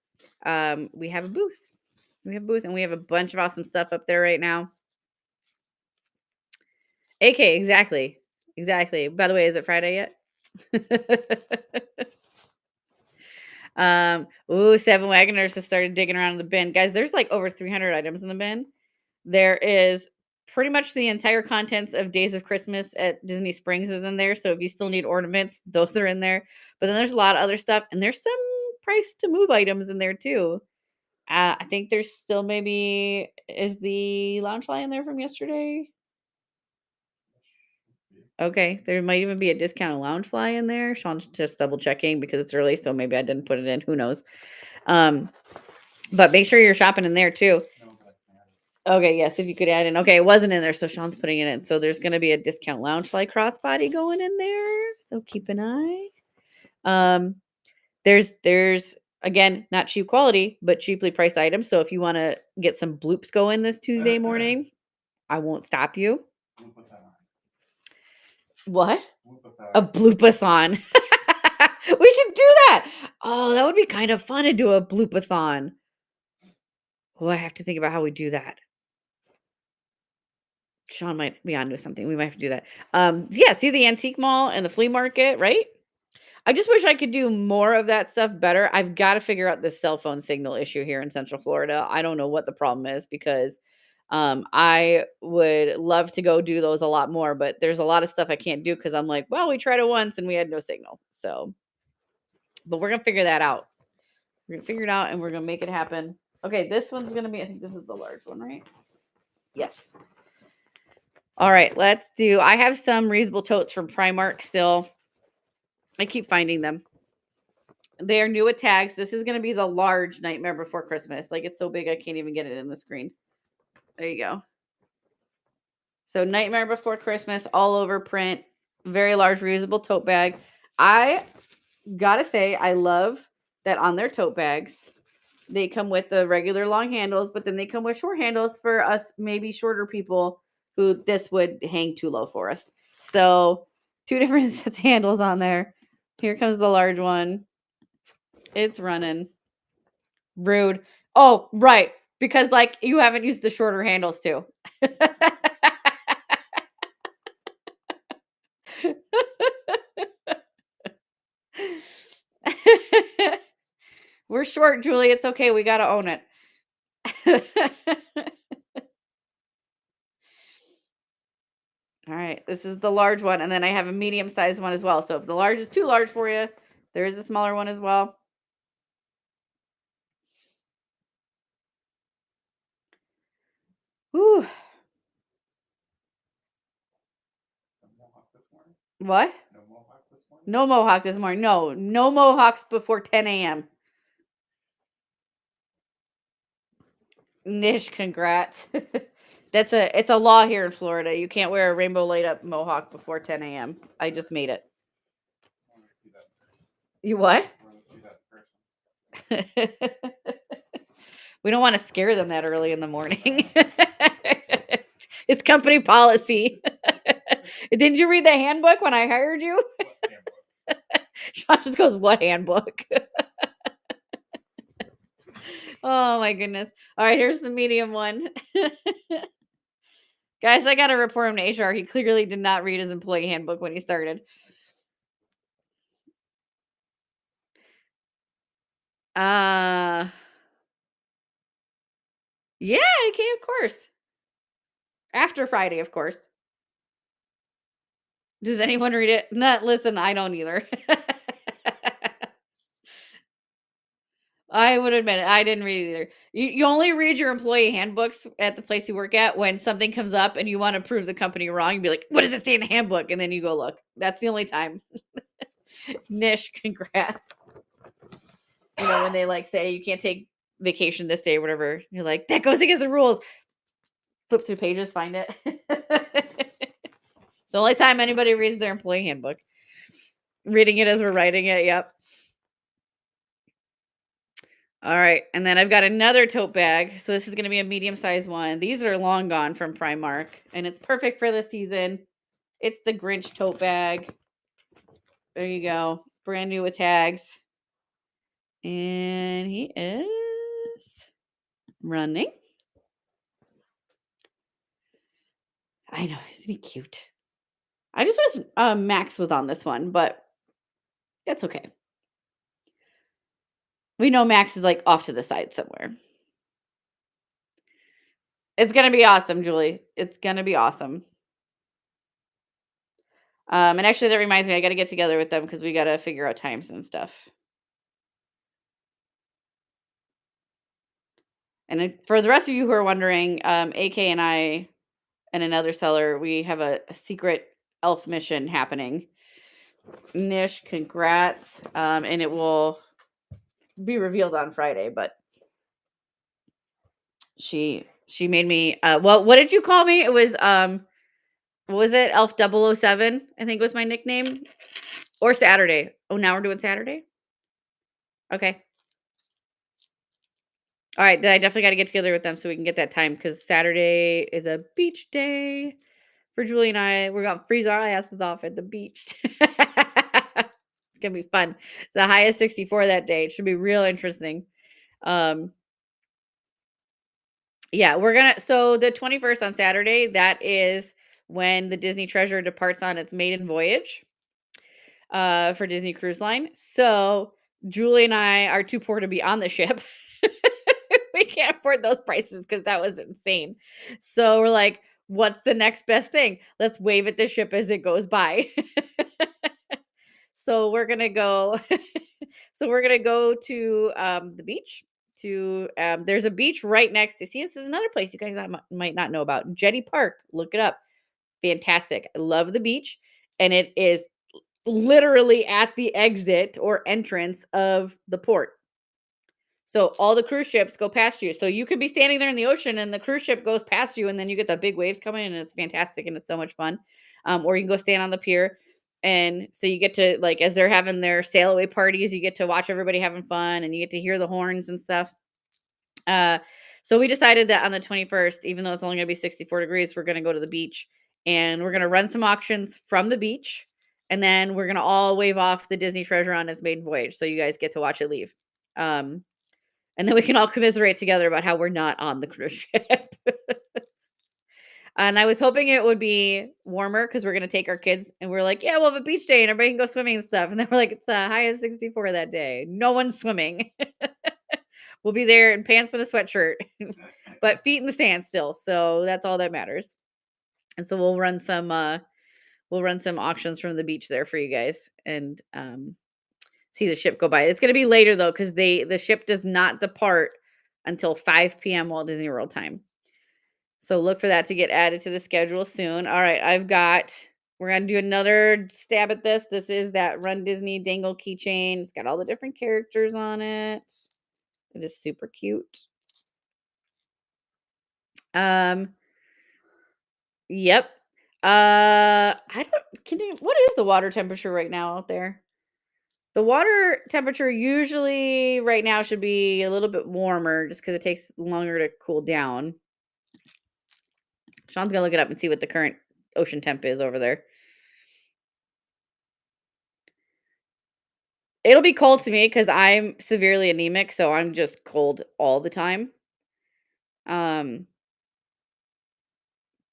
We have a booth. We have a booth and we have a bunch of awesome stuff up there right now. AK, exactly. Exactly. By the way, is it Friday yet? Ooh, Seven Wagoners has started digging around in the bin. Guys, there's like over 300 items in the bin. There is pretty much the entire contents of Days of Christmas at Disney Springs is in there. So if you still need ornaments, those are in there. But then there's a lot of other stuff, and there's some price to move items in there too. I think there's still maybe is the lounge fly in there from yesterday? Okay, there might even be a discounted lounge fly in there. Sean's just double checking because it's early, so maybe I didn't put it in. Who knows? Um, but make sure you're shopping in there too. Okay, yes, if you could add in. Okay, it wasn't in there, so Sean's putting it in. So there's gonna be a discount Loungefly crossbody going in there. So keep an eye. Um, there's again not cheap quality, but cheaply priced items. So if you want to get some bloops going this Tuesday morning, I won't stop you. What? A bloopathon. We should do that. Oh, that would be kind of fun to do a bloopathon. Oh, I have to think about how we do that. Sean might be onto something. We might have to do that. Yeah, see the antique mall and the flea market, right? I just wish I could do more of that stuff better. I've got to figure out this cell phone signal issue here in Central Florida. I don't know what the problem is because I would love to go do those a lot more, but there's a lot of stuff I can't do because I'm like, well, we tried it once and we had no signal. So, but we're gonna figure that out. We're gonna figure it out and we're gonna make it happen. Okay, this one's gonna be. I think this is the large one, right? Yes. All right, let's do. I have some reusable totes from Primark still. I keep finding them. They are new with tags. This is going to be the large Nightmare Before Christmas. Like it's so big I can't even get it in the screen. There you go. So Nightmare Before Christmas, all over print, very large reusable tote bag. I gotta say, I love that on their tote bags, they come with the regular long handles, but then they come with short handles for us, maybe shorter people who this would hang too low for us. So two different sets of handles on there. Here comes the large one. It's running. Rude. Oh, right. Because like you haven't used the shorter handles too. We're short, Julie. It's okay. We got to own it. All right, this is the large one, and then I have a medium-sized one as well. So if the large is too large for you, there is a smaller one as well. Whew. What? No mohawk this morning. No, no mohawks before 10 a.m. Nish, congrats. It's a law here in Florida. You can't wear a rainbow light up mohawk before 10 a.m. I just made it. You what? We don't want to scare them that early in the morning. It's company policy. Didn't you read the handbook when I hired you? Sean just goes, "What handbook?" Oh my goodness. All right, here's the medium one. Guys, I got to report him to HR. He clearly did not read his employee handbook when he started. Yeah, okay, of course. After Friday, of course. Does anyone read it? Not listen, I don't either. I would admit it. I didn't read it either. You only read your employee handbooks at the place you work at when something comes up and you want to prove the company wrong. You'd be like, what does it say in the handbook? And then you go look. That's the only time. Nish, congrats. You know, when they like say you can't take vacation this day or whatever, you're like, that goes against the rules. Flip through pages, find it. It's the only time anybody reads their employee handbook. Reading it as we're writing it. Yep. All right. And then I've got another tote bag. So this is going to be a medium-sized one. These are long gone from Primark, and it's perfect for the season. It's the Grinch tote bag. There you go. Brand new with tags. And he is running. I know. Isn't he cute? I just wish Max was on this one, but that's okay. We know Max is like off to the side somewhere. It's gonna be awesome, Julie. It's gonna be awesome. And actually, that reminds me, I got to get together with them because we got to figure out times and stuff. And for the rest of you who are wondering, AK and I and another seller, we have a secret elf mission happening. Nish, congrats. And it will be revealed on Friday, but she made me well, what did you call me? It was what was it? Elf 007, I think was my nickname. Or Saturday. Oh, now we're doing Saturday? Okay. All right, then I definitely got to get together with them so we can get that time because Saturday is a beach day for Julie and I. We're gonna freeze our asses off at the beach. It's gonna be fun. It's the highest 64 that day. It should be real interesting. Um, yeah, we're gonna. So the 21st on Saturday, that is when the Disney Treasure departs on its maiden voyage for Disney Cruise Line. So Julie and I are too poor to be on the ship. We can't afford those prices because that was insane. So we're like, what's the next best thing? Let's wave at the ship as it goes by. So we're gonna go. So we're gonna go to the beach. To there's a beach right next to. See, this is another place you guys might not know about. Jetty Park. Look it up. Fantastic. I love the beach, and it is literally at the exit or entrance of the port. So all the cruise ships go past you. So you could be standing there in the ocean and the cruise ship goes past you, and then you get the big waves coming and it's fantastic and it's so much fun. Or you can go stand on the pier. And so you get to, like, as they're having their sail away parties, you get to watch everybody having fun and you get to hear the horns and stuff. So we decided that on the 21st, even though it's only going to be 64 degrees, we're going to go to the beach and we're going to run some auctions from the beach. And then we're going to all wave off the Disney Treasure on its maiden voyage. So you guys get to watch it leave. And then we can all commiserate together about how we're not on the cruise ship. And I was hoping it would be warmer because we're going to take our kids and we're like, yeah, we'll have a beach day and everybody can go swimming and stuff. And then we're like, it's a high of 64 that day. No one's swimming. We'll be there in pants and a sweatshirt, but feet in the sand still. So that's all that matters. And so we'll run some auctions from the beach there for you guys and see the ship go by. It's going to be later though cuz the ship does not depart until 5 p.m. Walt Disney World time. So look for that to get added to the schedule soon. All right, we're going to do another stab at this. This is that Run Disney dangle keychain. It's got all the different characters on it. It is super cute. Yep. What is the water temperature right now out there? The water temperature usually right now should be a little bit warmer just because it takes longer to cool down. Sean's gonna look it up and see what the current ocean temp is over there. It'll be cold to me because I'm severely anemic, so I'm just cold all the time.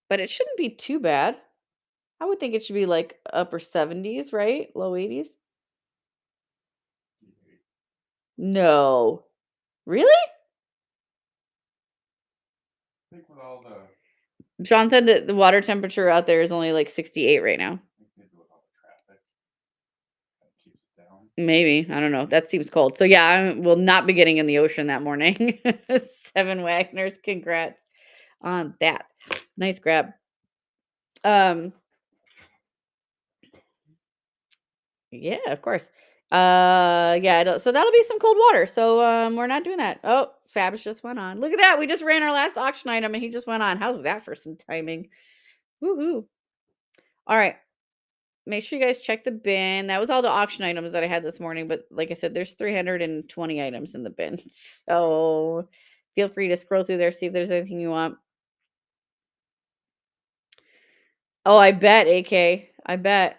But it shouldn't be too bad. I would think it should be like upper 70s, right? Low 80s. No. Really? I think with all the Sean said that the water temperature out there is only like 68 right now. maybe with all the traffic that keeps it down. Maybe. I don't know. That seems cold. So yeah, I will not be getting in the ocean that morning. 7 Wagners. Congrats on that. Nice grab. Yeah, of course. Yeah, so that'll be some cold water. So we're not doing that. Oh, Fabs just went on. Look at that. We just ran our last auction item and he just went on. How's that for some timing? Woohoo. All right. Make sure you guys check the bin. That was all the auction items that I had this morning, but like I said, there's 320 items in the bin. So feel free to scroll through there, see if there's anything you want. Oh, I bet, AK. I bet.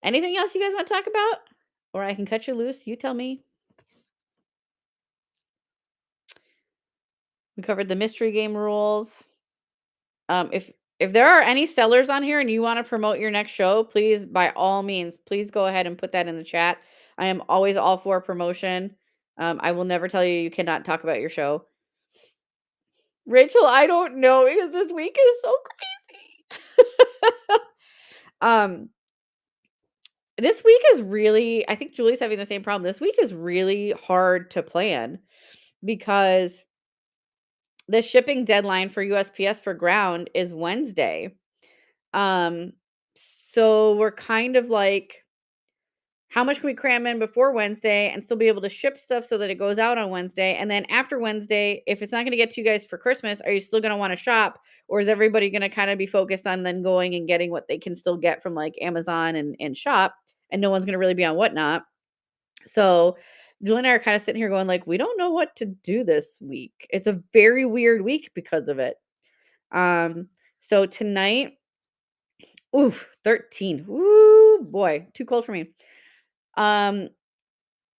Anything else you guys want to talk about? Or I can cut you loose. You tell me. We covered the mystery game rules. If there are any sellers on here and you want to promote your next show, please, by all means, please go ahead and put that in the chat. I am always all for promotion. I will never tell you cannot talk about your show. Rachel, I don't know because this week is so crazy. This week is really, I think Julie's having the same problem. This week is really hard to plan because the shipping deadline for USPS for ground is Wednesday. So we're kind of like, how much can we cram in before Wednesday and still be able to ship stuff so that it goes out on Wednesday? And then after Wednesday, if it's not going to get to you guys for Christmas, are you still going to want to shop? Or is everybody going to kind of be focused on then going and getting what they can still get from like Amazon and shop? And no one's going to really be on Whatnot. So Julie and I are kind of sitting here going like, we don't know what to do this week. It's a very weird week because of it. So tonight, 13. Ooh, boy, too cold for me. All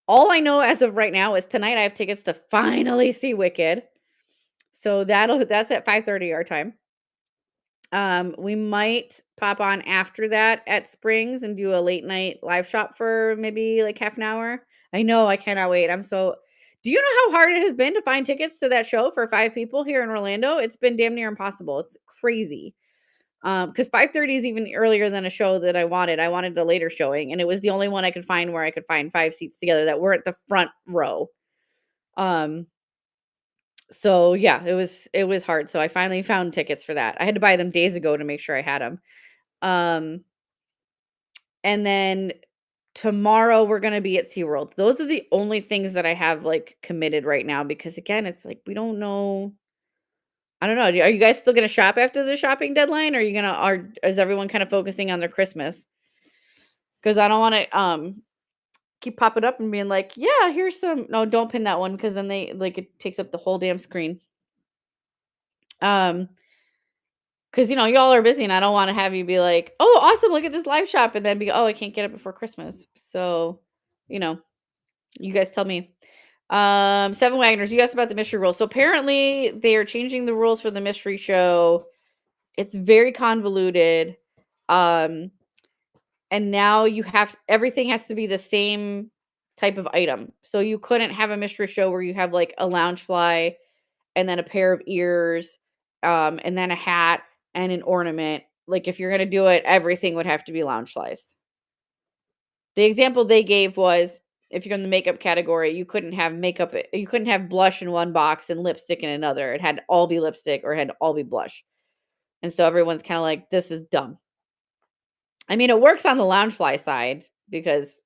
I know as of right now is tonight I have tickets to finally see Wicked. So that's at 5:30 our time. We might pop on after that at Springs and do a late night live shop for maybe like half an hour. I know, I cannot wait. Do you know how hard it has been to find tickets to that show for 5 people here in Orlando? It's been damn near impossible. It's crazy. Because 5:30 is even earlier than a show that I wanted. I wanted a later showing, and it was the only one I could find where I could find 5 seats together that weren't the front row. So yeah, it was hard. So I finally found tickets for that. I had to buy them days ago to make sure I had them. And then tomorrow we're gonna be at SeaWorld. Those are the only things that I have like committed right now because again, it's like we don't know. I don't know. Are you guys still gonna shop after the shopping deadline? Or are you gonna are is everyone kind of focusing on their Christmas? Because I don't want to keep popping up and being like, yeah, here's some. No, don't pin that one because then they like it takes up the whole damn screen. Because y'all are busy and I don't want to have you be like, oh, awesome, look at this live shop, and then be, oh, I can't get it before Christmas. So, you guys tell me. 7 Wagners, you asked about the mystery rules. So apparently they are changing the rules for the mystery show. It's very convoluted. And now everything has to be the same type of item. So you couldn't have a mystery show where you have like a lounge fly and then a pair of ears and then a hat and an ornament. Like if you're gonna do it, everything would have to be Loungeflies. The example they gave was if you're in the makeup category, you couldn't have blush in one box and lipstick in another. It had to all be lipstick or it had to all be blush. And so everyone's kind of like, this is dumb. I mean, it works on the Loungefly side because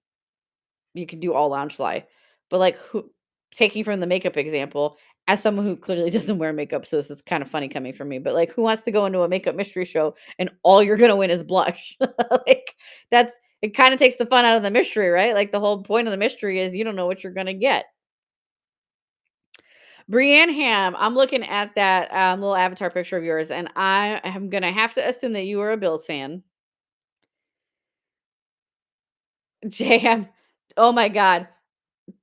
you can do all Loungefly. But like who taking from the makeup example, as someone who clearly doesn't wear makeup, so this is kind of funny coming from me, but like who wants to go into a makeup mystery show and all you're gonna win is blush? Like that's it kind of takes the fun out of the mystery, right? Like the whole point of the mystery is you don't know what you're gonna get. Brienne Ham, I'm looking at that little avatar picture of yours, and I am gonna have to assume that you are a Bills fan. Jam. Oh my god.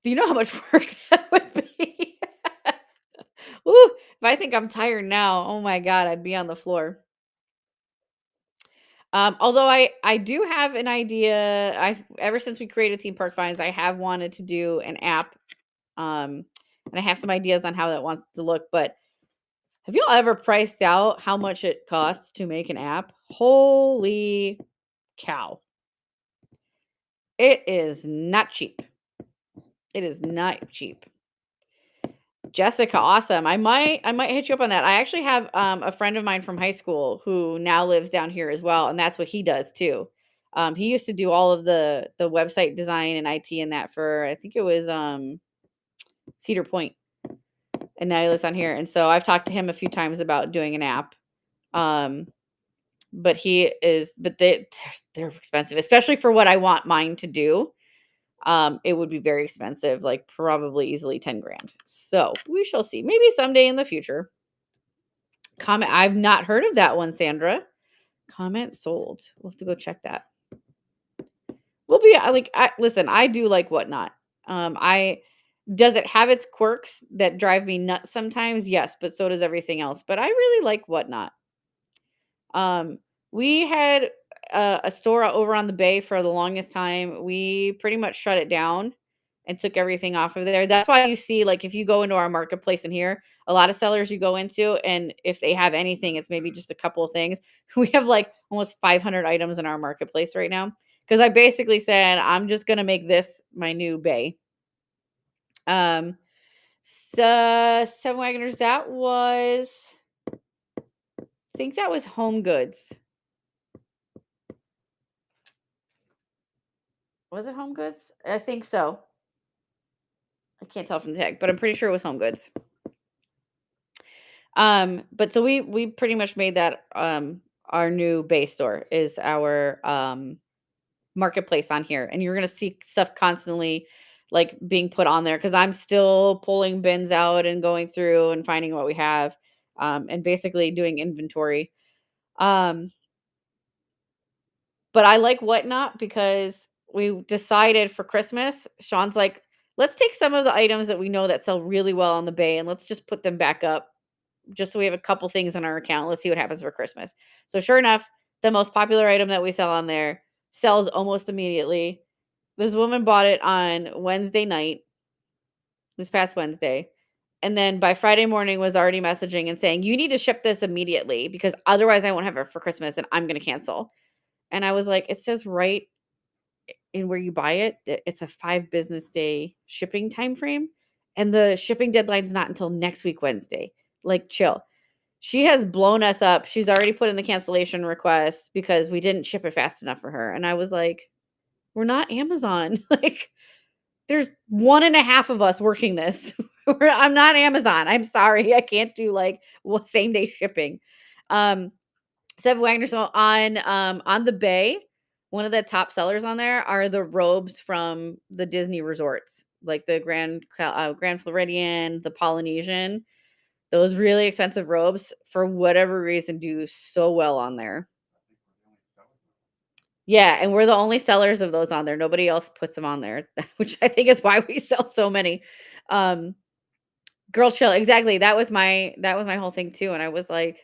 Do you know how much work that would be? Ooh, if I think I'm tired now, oh my god, I'd be on the floor. Although I do have an idea. I've ever since we created Theme Park Finds, I have wanted to do an app. Um, and I have some ideas on how that wants to look. But have y'all ever priced out how much it costs to make an app? Holy cow! It is not cheap. It is not cheap. Jessica, awesome. I might hit you up on that. I actually have a friend of mine from high school who now lives down here as well, and that's what he does too. He used to do all of the website design and IT and that for I think it was Cedar Point, and now he lives on here. And so I've talked to him a few times about doing an app. Um, but they're expensive, especially for what I want mine to do. It would be very expensive, like probably easily 10 grand. So we shall see. Maybe someday in the future. Comment. I've not heard of that one, Sandra. Comment sold. We'll have to go check that. We'll be listen, I do like Whatnot. I does it have its quirks that drive me nuts sometimes? Yes, but so does everything else. But I really like Whatnot. We had a store over on the bay for the longest time. We pretty much shut it down and took everything off of there. That's why you see, like, if you go into our marketplace in here, a lot of sellers you go into, and if they have anything, it's maybe just a couple of things. We have like almost 500 items in our marketplace right now because I basically said I'm just gonna make this my new bay. Um, so Seven Wagoners. That was, I think that was Home Goods. Was it Home Goods? I think so. I can't tell from the tag, but I'm pretty sure it was Home Goods. But so we pretty much made that our new base store is our marketplace on here, and you're gonna see stuff constantly like being put on there because I'm still pulling bins out and going through and finding what we have, and basically doing inventory. Um, But I like Whatnot because we decided for Christmas, Sean's like, let's take some of the items that we know that sell really well on the bay and let's just put them back up just so we have a couple things on our account. Let's see what happens for Christmas. So sure enough, the most popular item that we sell on there sells almost immediately. This woman bought it on Wednesday night, this past Wednesday. And then by Friday morning was already messaging and saying, you need to ship this immediately because otherwise I won't have it for Christmas and I'm going to cancel. And I was like, it says right in where you buy it, it's a 5 business day shipping time frame, and the shipping deadline's not until next week Wednesday. Like, chill. She has blown us up. She's already put in the cancellation request because we didn't ship it fast enough for her. And I was like, we're not Amazon. Like, there's one and a half of us working this. I'm not Amazon. I'm sorry. I can't do like same day shipping. Seven Wagner. So on the bay, one of the top sellers on there are the robes from the Disney resorts, like the Grand Floridian, the Polynesian. Those really expensive robes, for whatever reason, do so well on there. Yeah, and we're the only sellers of those on there. Nobody else puts them on there, which I think is why we sell so many. Um, Girl, chill. Exactly. That was my whole thing too. And I was like,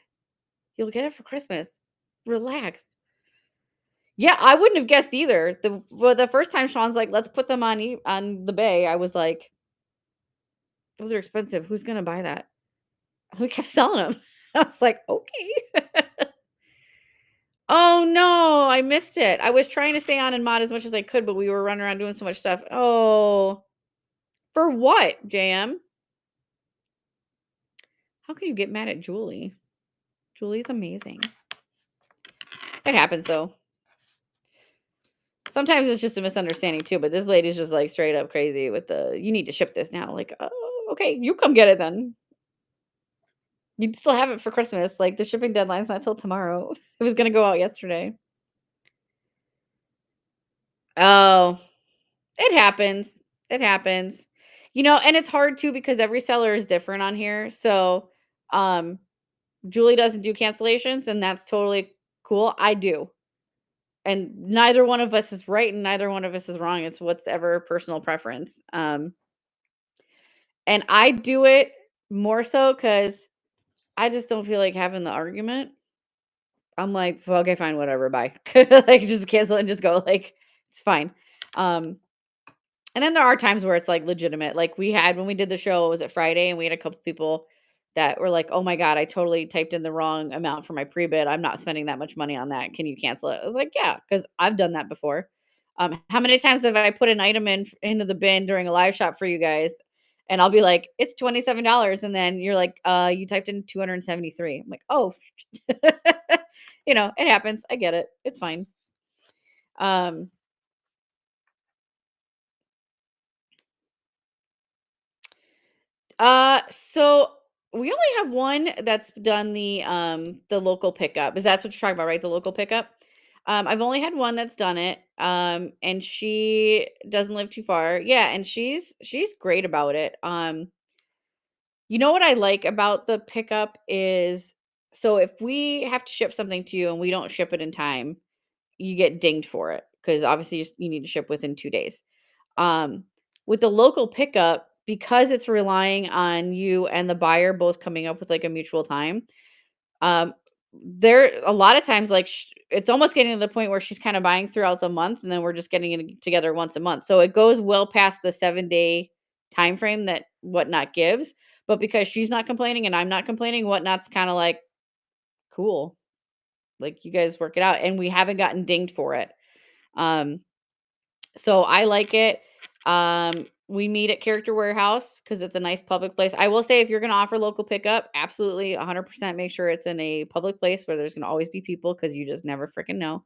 you'll get it for Christmas. Relax. Yeah, I wouldn't have guessed either. The first time Sean's like, "Let's put them on the bay," I was like, "Those are expensive. Who's gonna buy that?" So we kept selling them. I was like, "Okay." Oh, no, I missed it. I was trying to stay on and mod as much as I could, but we were running around doing so much stuff. Oh, for what, JM? How can you get mad at Julie? Julie's amazing. It happens, though. Sometimes it's just a misunderstanding too, but this lady's just like straight up crazy with the, "You need to ship this now." Like, "Oh, okay, you come get it then. You'd still have it for Christmas." Like, the shipping deadline's not till tomorrow. It was gonna go out yesterday. Oh, it happens. It happens. And it's hard too because every seller is different on here. So, um, Julie doesn't do cancellations, and that's totally cool. I do. And neither one of us is right and neither one of us is wrong. It's whatever personal preference. And I do it more so because I just don't feel like having the argument. I'm like, "Well, okay, fine, whatever, bye." Like, just cancel and just go, like, it's fine. Um, and then there are times where it's, like, legitimate. Like, we had when we did the show, was it Friday? And we had a couple people that were like, "Oh my god, I totally typed in the wrong amount for my pre-bid. I'm not spending that much money on that. Can you cancel it?" I was like, "Yeah," because 'cause I've done that before. How many times have I put an item into the bin during a live shop for you guys, and I'll be like, "It's $27," and then you're like, you typed in 273." I'm like, "Oh." It happens. I get it. It's fine. Um, so we only have one that's done the local pickup. Is that's what you're talking about, right? The local pickup. I've only had one that's done it. And she doesn't live too far. Yeah, and she's great about it. You know what I like about the pickup is so if we have to ship something to you and we don't ship it in time, you get dinged for it because obviously you need to ship within 2 days. Um, with the local pickup, because it's relying on you and the buyer both coming up with like a mutual time, um, there a lot of times like it's almost getting to the point where she's kind of buying throughout the month, and then we're just getting it together once a month. So it goes well past the 7 day time frame that Whatnot gives. But because she's not complaining and I'm not complaining, Whatnot's kind of like cool. Like you guys work it out, and we haven't gotten dinged for it. Um, So I like it. We meet at Character Warehouse because it's a nice public place. I will say if you're going to offer local pickup, absolutely 100% make sure it's in a public place where there's going to always be people because you just never freaking know.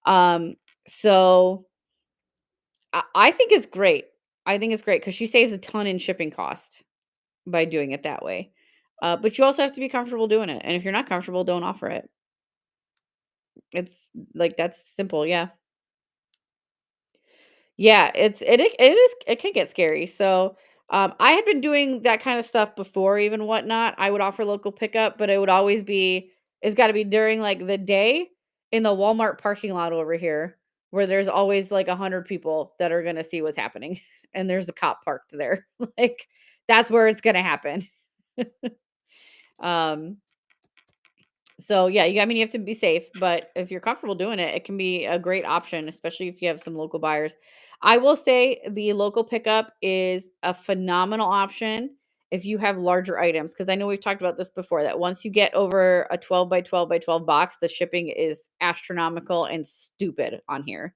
Um, so I think it's great. I think it's great because she saves a ton in shipping cost by doing it that way. But you also have to be comfortable doing it. And if you're not comfortable, don't offer it. It's like that's simple. Yeah. Yeah, it can get scary. So, I had been doing that kind of stuff before even Whatnot. I would offer local pickup, but it would always be it's gotta be during, like, the day in the Walmart parking lot over here, where there's always, like, 100 people that are gonna see what's happening, and there's a cop parked there. Like, that's where it's gonna happen. Um so yeah, I mean, you have to be safe, but if you're comfortable doing it, it can be a great option, especially if you have some local buyers. I will say the local pickup is a phenomenal option if you have larger items, because I know we've talked about this before that once you get over a 12 by 12 by 12 box, the shipping is astronomical and stupid on here.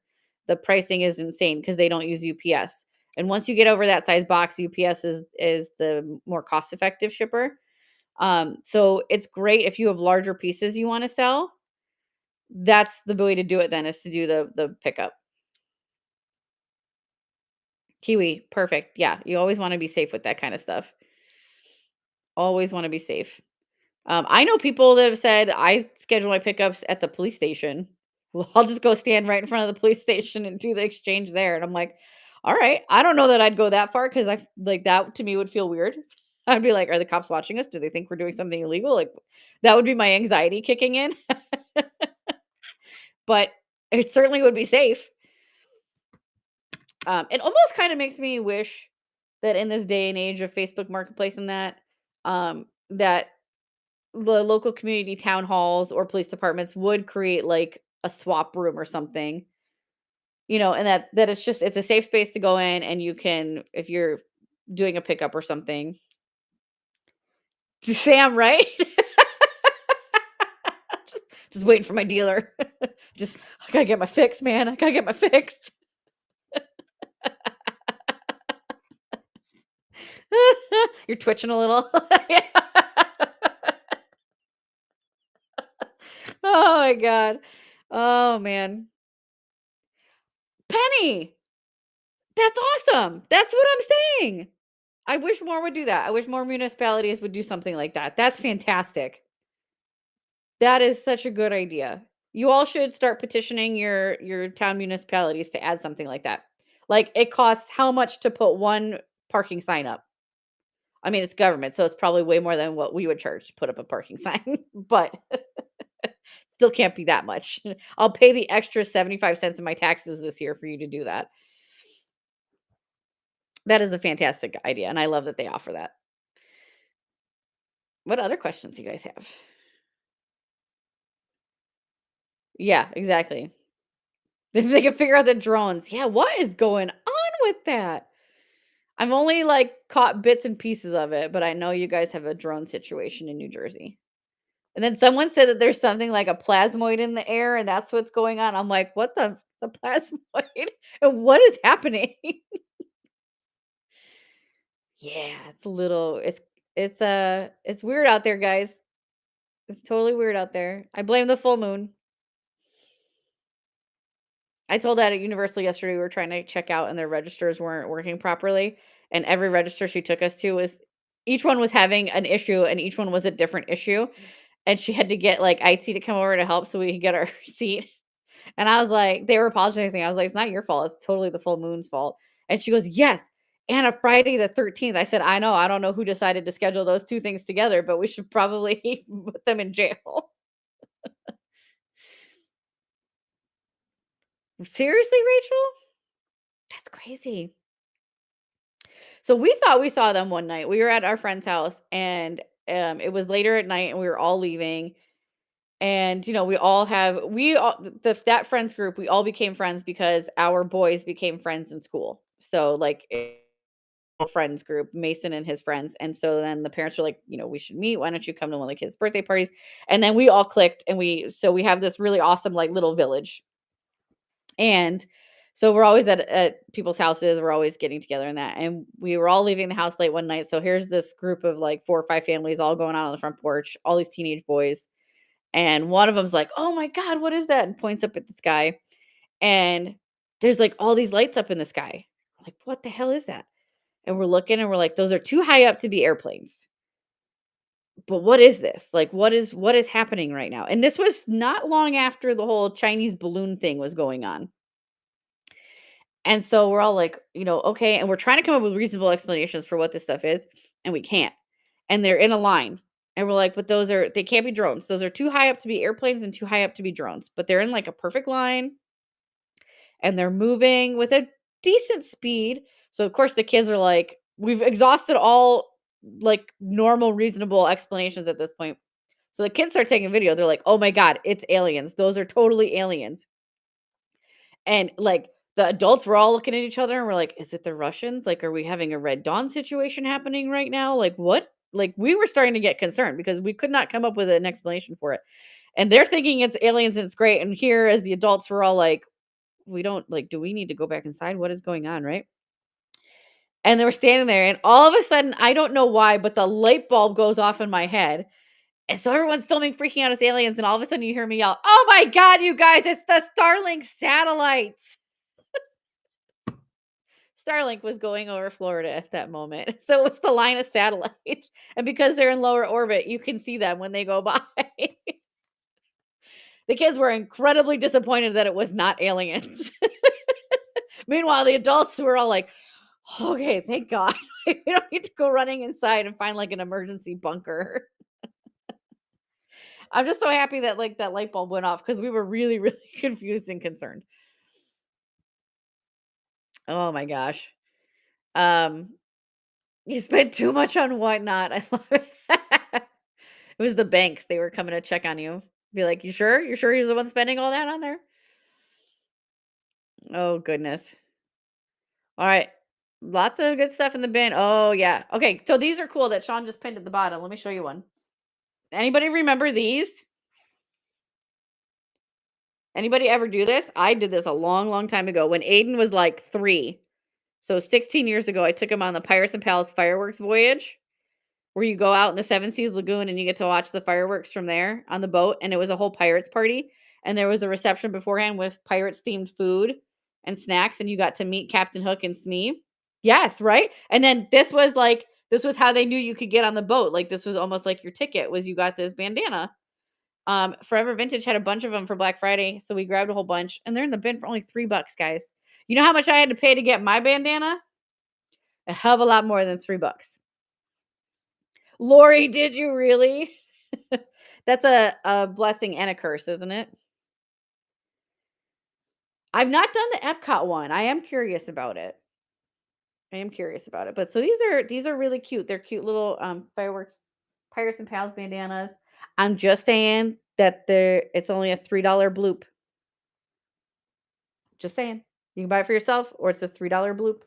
The pricing is insane because they don't use UPS. And once you get over that size box, UPS is the more cost effective shipper. So it's great if you have larger pieces you want to sell. That's the way to do it then is to do the pickup. Kiwi, perfect. Yeah, you always want to be safe with that kind of stuff. Always want to be safe. I know people that have said I schedule my pickups at the police station. Well, I'll just go stand right in front of the police station and do the exchange there. And I'm like, all right, I don't know that I'd go that far because I like that to me would feel weird. I'd be like, are the cops watching us? Do they think we're doing something illegal? Like that would be my anxiety kicking in. But it certainly would be safe. It almost kind of makes me wish that in this day and age of Facebook Marketplace and that the local community town halls or police departments would create like a swap room or something, and that it's a safe space to go in and you can if you're doing a pickup or something. Sam, right? Just waiting for my dealer. Just I gotta get my fix, man. I gotta get my fix. You're twitching a little. Yeah. Oh my god. Oh man. Penny! That's awesome. That's what I'm saying. I wish more would do that. I wish more municipalities would do something like that. That's fantastic. That is such a good idea. You all should start petitioning your town municipalities to add something like that. Like, it costs how much to put one parking sign up? I mean, it's government, so it's probably way more than what we would charge to put up a parking sign, but still can't be that much. I'll pay the extra 75 cents in my taxes this year for you to do that. That is a fantastic idea, and I love that they offer that. What other questions do you guys have? Yeah, exactly. If they can figure out the drones. Yeah, what is going on with that? I've only, like, caught bits and pieces of it, but I know you guys have a drone situation in New Jersey. And then someone said that there's something like a plasmoid in the air, and that's what's going on. I'm like, "What the plasmoid? And what is happening?" Yeah, it's a little it's weird out there, guys. It's totally weird out there. I blame the full moon. I told that at Universal yesterday, we were trying to check out and their registers weren't working properly, and every register she took us to was each one was having an issue, and each one was a different issue, and she had to get, like, IT to come over to help so we could get our receipt, and I was like they were apologizing, I was like, "It's not your fault, it's totally the full moon's fault," and she goes, "Yes, and a Friday the 13th." I said, "I know, I don't know who decided to schedule those 2 things together, but we should probably put them in jail." Seriously, Rachel? That's crazy. So we thought we saw them one night. We were at our friend's house and it was later at night and we were all leaving. And we all have we all that friends group, we all became friends because our boys became friends in school. So like a friends group, Mason and his friends. And so then the parents were like, we should meet. Why don't you come to one of the kids' birthday parties? And then we all clicked and we have this really awesome like little village. And so we're always at people's houses, we're always getting together in that, and we were all leaving the house late one night, so here's this group of, like, 4 or 5 families all going out on the front porch, all these teenage boys, and one of them's like, "Oh my god, what is that?" and points up at the sky, and there's, like, all these lights up in the sky. We're like, "What the hell is that?" And we're looking and we're like, "Those are too high up to be airplanes." But what is this? Like, what is happening right now? And this was not long after the whole Chinese balloon thing was going on. And so we're all like, okay. And we're trying to come up with reasonable explanations for what this stuff is, and we can't. And they're in a line. And we're like, but they can't be drones. Those are too high up to be airplanes and too high up to be drones. But they're in like a perfect line and they're moving with a decent speed. So of course the kids are like, we've exhausted all like normal, reasonable explanations at this point. So the kids start taking video. They're like, oh my God, it's aliens. Those are totally aliens. And, like, the adults were all looking at each other and we're like, "Is it the Russians? Like, are we having a Red Dawn situation happening right now? Like, what?" Like, we were starting to get concerned because we could not come up with an explanation for it. And they're thinking it's aliens and it's great. And here, as the adults, we're all like, "We don't like, do we need to go back inside? What is going on?" Right? And they were standing there, and all of a sudden, I don't know why, but the light bulb goes off in my head. And so everyone's filming freaking out as aliens, and all of a sudden you hear me yell, "Oh my God, you guys, it's the Starlink satellites." Starlink was going over Florida at that moment. So it's the line of satellites. And because they're in lower orbit, you can see them when they go by. The kids were incredibly disappointed that it was not aliens. Meanwhile, the adults were all like, okay, thank God. We don't need to go running inside and find like an emergency bunker. I'm just so happy that like that light bulb went off because we were really, really confused and concerned. Oh my gosh. Um, you spent too much on whatnot. I love it. It was the banks. They were coming to check on you. Be like, "You sure? You sure you're the one spending all that on there?" Oh, goodness. Alright. Lots of good stuff in the bin. Oh, yeah. Okay, so these are cool that Sean just pinned at the bottom. Let me show you one. Anybody remember these? Anybody ever do this? I did this a long, long time ago when Aiden was like 3. So 16 years ago, I took him on the Pirates and Palace fireworks voyage, where you go out in the Seven Seas Lagoon and you get to watch the fireworks from there on the boat. And it was a whole pirates party. And there was a reception beforehand with pirates themed food and snacks. And you got to meet Captain Hook and Smee. Yes, right. And then this was how they knew you could get on the boat. Like this was almost like your ticket was you got this bandana. Forever Vintage had a bunch of them for Black Friday, so we grabbed a whole bunch, and they're in the bin for only $3, guys. You know how much I had to pay to get my bandana? A hell of a lot more than $3. Lori, did you really? That's a blessing and a curse, isn't it? I've not done the Epcot one. I am curious about it. But so these are really cute. They're cute little fireworks, Pirates and Pals bandanas. I'm just saying that it's only a $3 bloop. Just saying. You can buy it for yourself or it's a $3 bloop.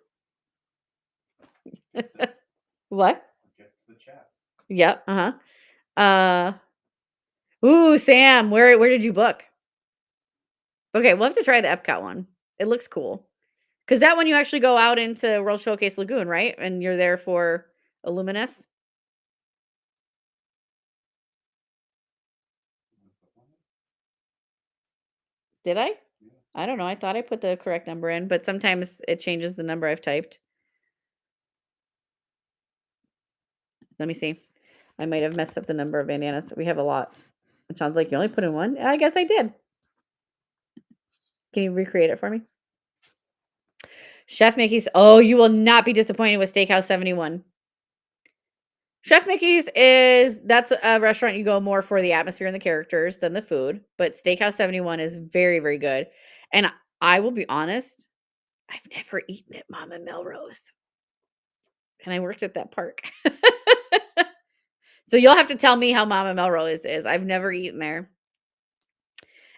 What? Get to the chat. Yep. Ooh, Sam, where did you book? Okay, we'll have to try the Epcot one. It looks cool. Because that one you actually go out into World Showcase Lagoon, right? And you're there for Illuminous. Did I? Yeah. I don't know. I thought I put the correct number in, but sometimes it changes the number I've typed. Let me see. I might have messed up the number of bandanas. We have a lot. It sounds like you only put in one. I guess I did. Can you recreate it for me? Chef Mickey's. Oh, you will not be disappointed with Steakhouse 71. Chef Mickey's that's a restaurant you go more for the atmosphere and the characters than the food, but Steakhouse 71 is very, very good. And I will be honest, I've never eaten at Mama Melrose. And I worked at that park. So you'll have to tell me how Mama Melrose is. I've never eaten there.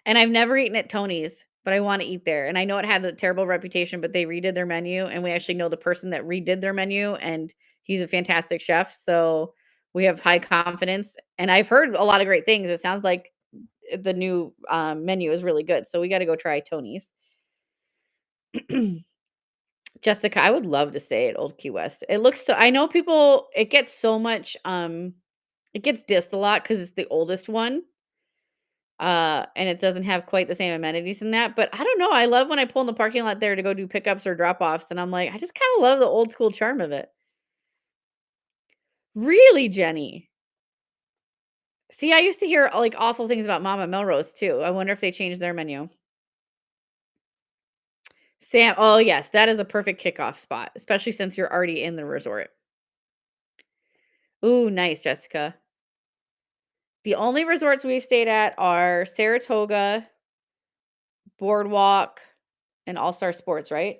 And I've never eaten at Tony's, but I want to eat there. And I know it had a terrible reputation, but they redid their menu and we actually know the person that redid their menu and he's a fantastic chef. So we have high confidence and I've heard a lot of great things. It sounds like the new menu is really good. So we got to go try Tony's. Jessica, I would love to stay at Old Key West. It looks so, I know people, it gets so much, it gets dissed a lot because it's the oldest one. And it doesn't have quite the same amenities in that, but I don't know. I love when I pull in the parking lot there to go do pickups or drop offs, and I'm like, I just kind of love the old school charm of it. Really, Jenny? See, I used to hear like awful things about Mama Melrose too. I wonder if they changed their menu. Sam, oh yes, that is a perfect kickoff spot, especially since you're already in the resort. Ooh, nice, Jessica. The only resorts we've stayed at are Saratoga, Boardwalk, and All Star Sports, right?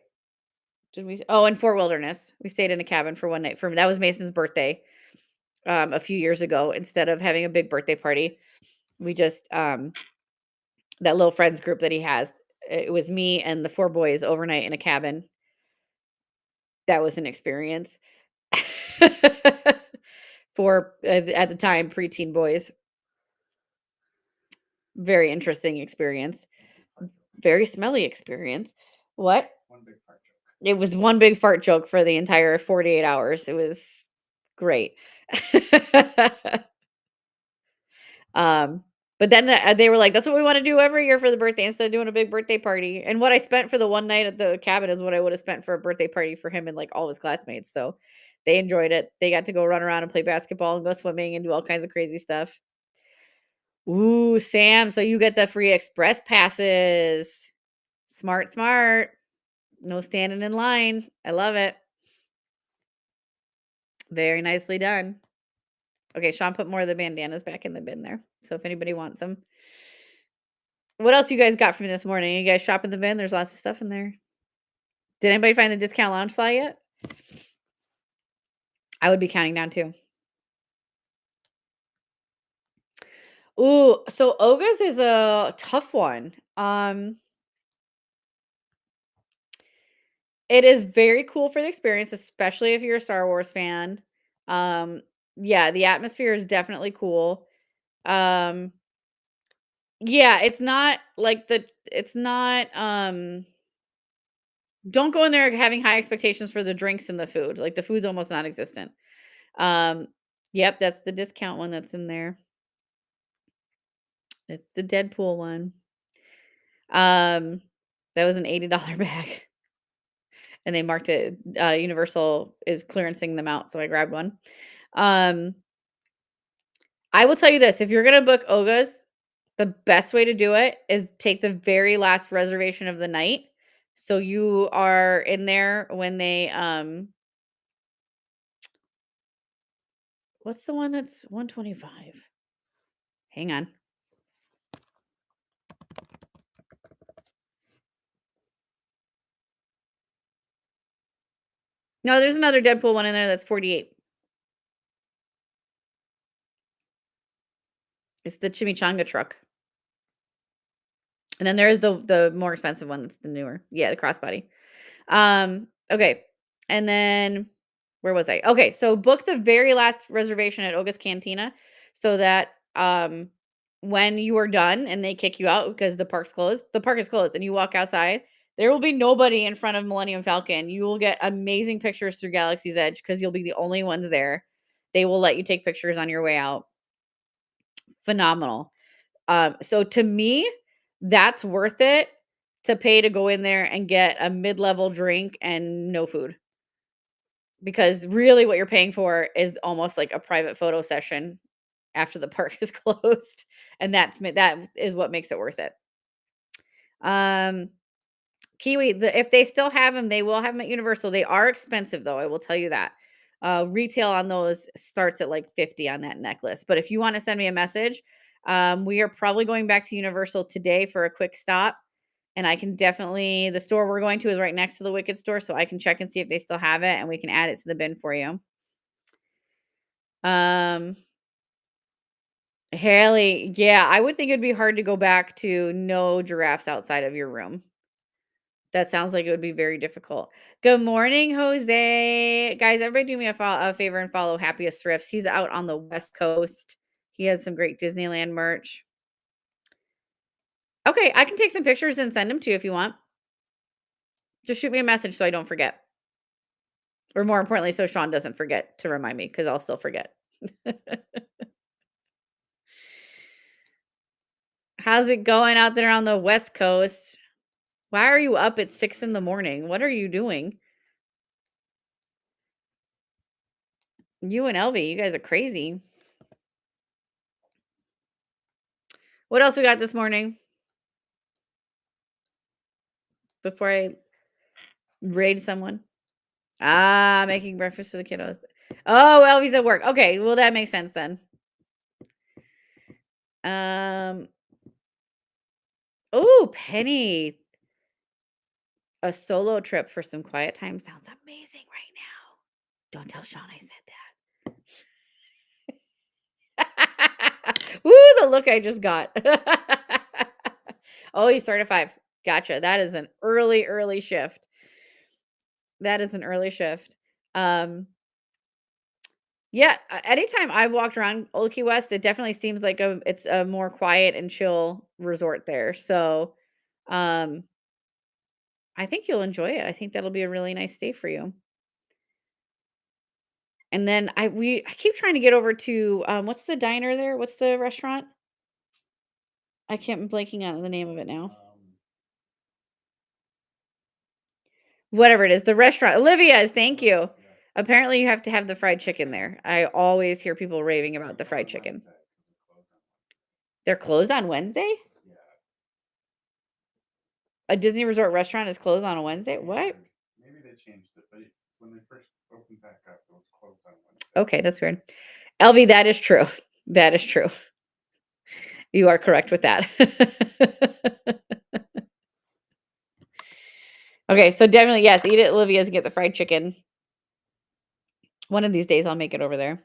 Did we? Oh, and Fort Wilderness. We stayed in a cabin for one night. That was Mason's birthday, a few years ago. Instead of having a big birthday party, we just that little friends group that he has. It was me and the 4 boys overnight in a cabin. That was an experience for at the time preteen boys. Very interesting experience. Very smelly experience. What? One big fart joke. It was one big fart joke for the entire 48 hours. It was great. But then they were like, that's what we want to do every year for the birthday instead of doing a big birthday party. And what I spent for the one night at the cabin is what I would have spent for a birthday party for him and like all his classmates. So they enjoyed it. They got to go run around and play basketball and go swimming and do all kinds of crazy stuff. Ooh, Sam. So you get the free express passes. Smart, smart. No standing in line. I love it. Very nicely done. Okay, Sean put more of the bandanas back in the bin there. So if anybody wants them. What else you guys got from me this morning? You guys shop in the bin? There's lots of stuff in there. Did anybody find the discount lounge fly yet? I would be counting down too. Ooh, so Oga's is a tough one. It is very cool for the experience, especially if you're a Star Wars fan. Yeah, the atmosphere is definitely cool. Yeah, it's not like it's not, don't go in there having high expectations for the drinks and the food, like, the food's almost non-existent. Um, yep, that's the discount one that's in there. It's the Deadpool one. Um, that was an $80 bag, and they marked it Universal is clearancing them out, so I grabbed one. Um, I will tell you this, if you're gonna book Oga's, the best way to do it is take the very last reservation of the night, so you are in there when they, what's the one that's 125? Hang on. No, there's another Deadpool one in there that's 48. It's the chimichanga truck. And then there is the more expensive one that's the newer. Yeah, the crossbody. Okay. And then where was I? Okay, so book the very last reservation at Oga's Cantina so that when you are done and they kick you out because the park is closed and you walk outside, there will be nobody in front of Millennium Falcon. You will get amazing pictures through Galaxy's Edge because you'll be the only ones there. They will let you take pictures on your way out. Phenomenal. So to me, that's worth it to pay to go in there and get a mid-level drink and no food. Because really what you're paying for is almost like a private photo session after the park is closed, and that is what makes it worth it. Um, Kiwi, if they still have them, they will have them at Universal. They are expensive though, I will tell you that. Retail on those starts at like 50 on that necklace. But if you want to send me a message, we are probably going back to Universal today for a quick stop. And I can definitely, the store we're going to is right next to the Wicked store, so I can check and see if they still have it and we can add it to the bin for you. Um, Haley, yeah, I would think it'd be hard to go back to no giraffes outside of your room. That sounds like it would be very difficult. Good morning, Jose. Guys, everybody do me a favor and follow Happiest Thrifts. He's out on the West Coast. He has some great Disneyland merch. Okay, I can take some pictures and send them to you if you want. Just shoot me a message so I don't forget. Or more importantly, so Sean doesn't forget to remind me because I'll still forget. How's it going out there on the West Coast? Why are you up at 6 in the morning? What are you doing? You and Elvie, you guys are crazy. What else we got this morning? Before I raid someone. Ah, making breakfast for the kiddos. Oh, Elvie's at work. Okay, well that makes sense then. Oh, Penny. A solo trip for some quiet time sounds amazing right now. Don't tell Sean I said that. Woo, the look I just got. Oh, you start at 5. Gotcha. That is an early shift. That is an early shift. Yeah, anytime I've walked around Old Key West, it definitely seems like it's a more quiet and chill resort there. So, um, I think you'll enjoy it. I think that'll be a really nice stay for you. And then I keep trying to get over to what's the diner there? What's the restaurant? I can't I'm blanking on the name of it now. Whatever it is, the restaurant. Olivia's, thank you. Yeah. Apparently you have to have the fried chicken there. I always hear people raving about the fried chicken. They're closed on Wednesday? Yeah. A Disney Resort restaurant is closed on a Wednesday? What? Maybe they changed it, but when they first opened back up, it was closed on Wednesday. Okay, that's weird. LV, that is true. That is true. You are correct with that. Okay, so definitely, yes, eat at Olivia's and get the fried chicken. One of these days I'll make it over there.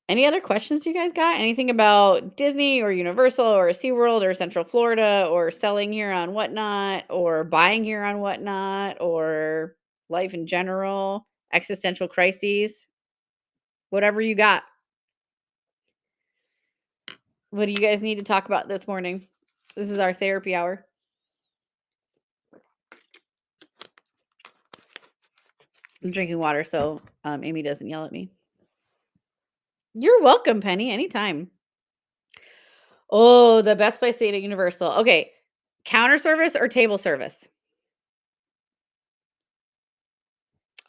Any other questions you guys got? Anything about Disney or Universal or SeaWorld or Central Florida or selling here on Whatnot or buying here on Whatnot or life in general, existential crises, whatever you got. What do you guys need to talk about this morning? This is our therapy hour. I'm drinking water so Amy doesn't yell at me. You're welcome, Penny. Anytime. Oh, the best place to eat at Universal. Okay. Counter service or table service?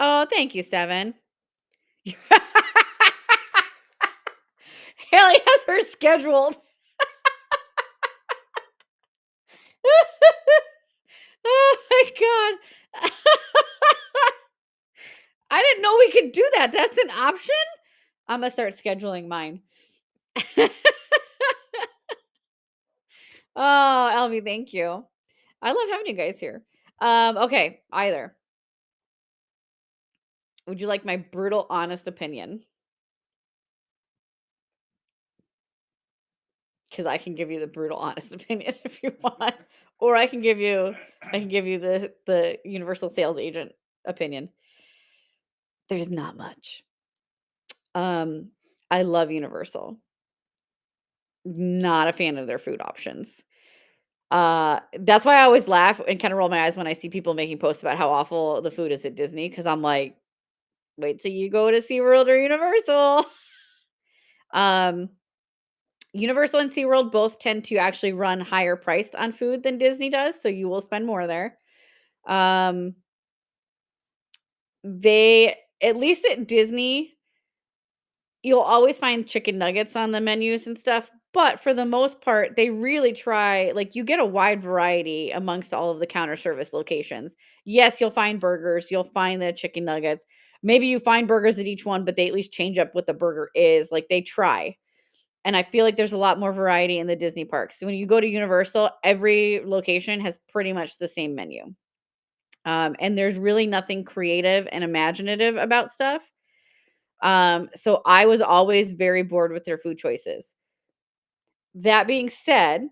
Oh, thank you, Seven. Haley has her scheduled. Oh my god. I didn't know we could do that. That's an option? I'm gonna start scheduling mine. Oh, Elvie, thank you. I love having you guys here. Okay, either. Would you like my brutal, honest opinion? Because I can give you the brutal, honest opinion if you want, or I can give you the universal sales agent opinion. There's not much. I love Universal. Not a fan of their food options. That's why I always laugh and kind of roll my eyes when I see people making posts about how awful the food is at Disney, because I'm like, wait till you go to SeaWorld or Universal. Universal and SeaWorld both tend to actually run higher priced on food than Disney does, so you will spend more there. They, at least at Disney, you'll always find chicken nuggets on the menus and stuff, but for the most part, they really try, like, you get a wide variety amongst all of the counter service locations. Yes, you'll find burgers, you'll find the chicken nuggets. Maybe you find burgers at each one, but they at least change up what the burger is. Like, they try. And I feel like there's a lot more variety in the Disney parks. So when you go to Universal, every location has pretty much the same menu. And there's really nothing creative and imaginative about stuff. So I was always very bored with their food choices. That being said,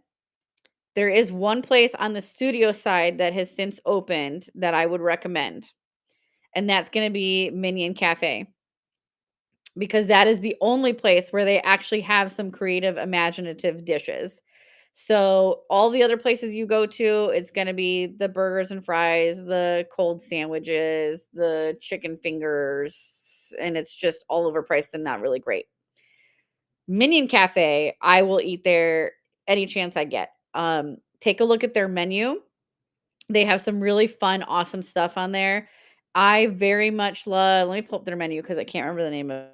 there is one place on the studio side that has since opened that I would recommend, and that's going to be Minion Cafe, because that is the only place where they actually have some creative, imaginative dishes. So all the other places you go to, it's going to be the burgers and fries, the cold sandwiches, the chicken fingers, and it's just all overpriced and not really great. Minion Cafe, I will eat there any chance I get. Take a look at their menu. They have some really fun, awesome stuff on there. I very much love, let me pull up their menu because I can't remember the name of it.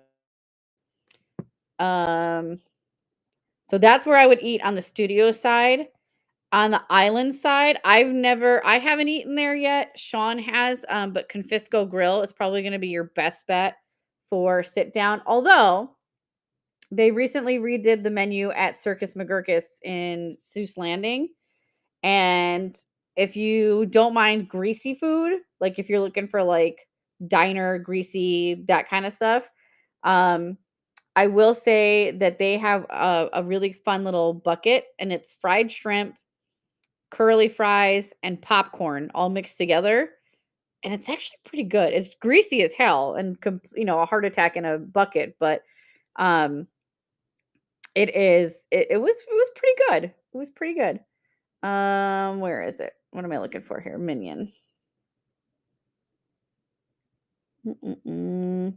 So that's where I would eat on the studio side. On the island side, I haven't eaten there yet. Sean has, but Confisco Grill is probably going to be your best bet for sit down. Although they recently redid the menu at Circus McGurkus in Seuss Landing. And if you don't mind greasy food, like if you're looking for like diner greasy, that kind of stuff, I will say that they have a really fun little bucket, and it's fried shrimp, curly fries, and popcorn all mixed together. And it's actually pretty good. It's greasy as hell and a heart attack in a bucket, but it was pretty good. It was pretty good. Where is it? What am I looking for here? Minion. Mm-mm-mm.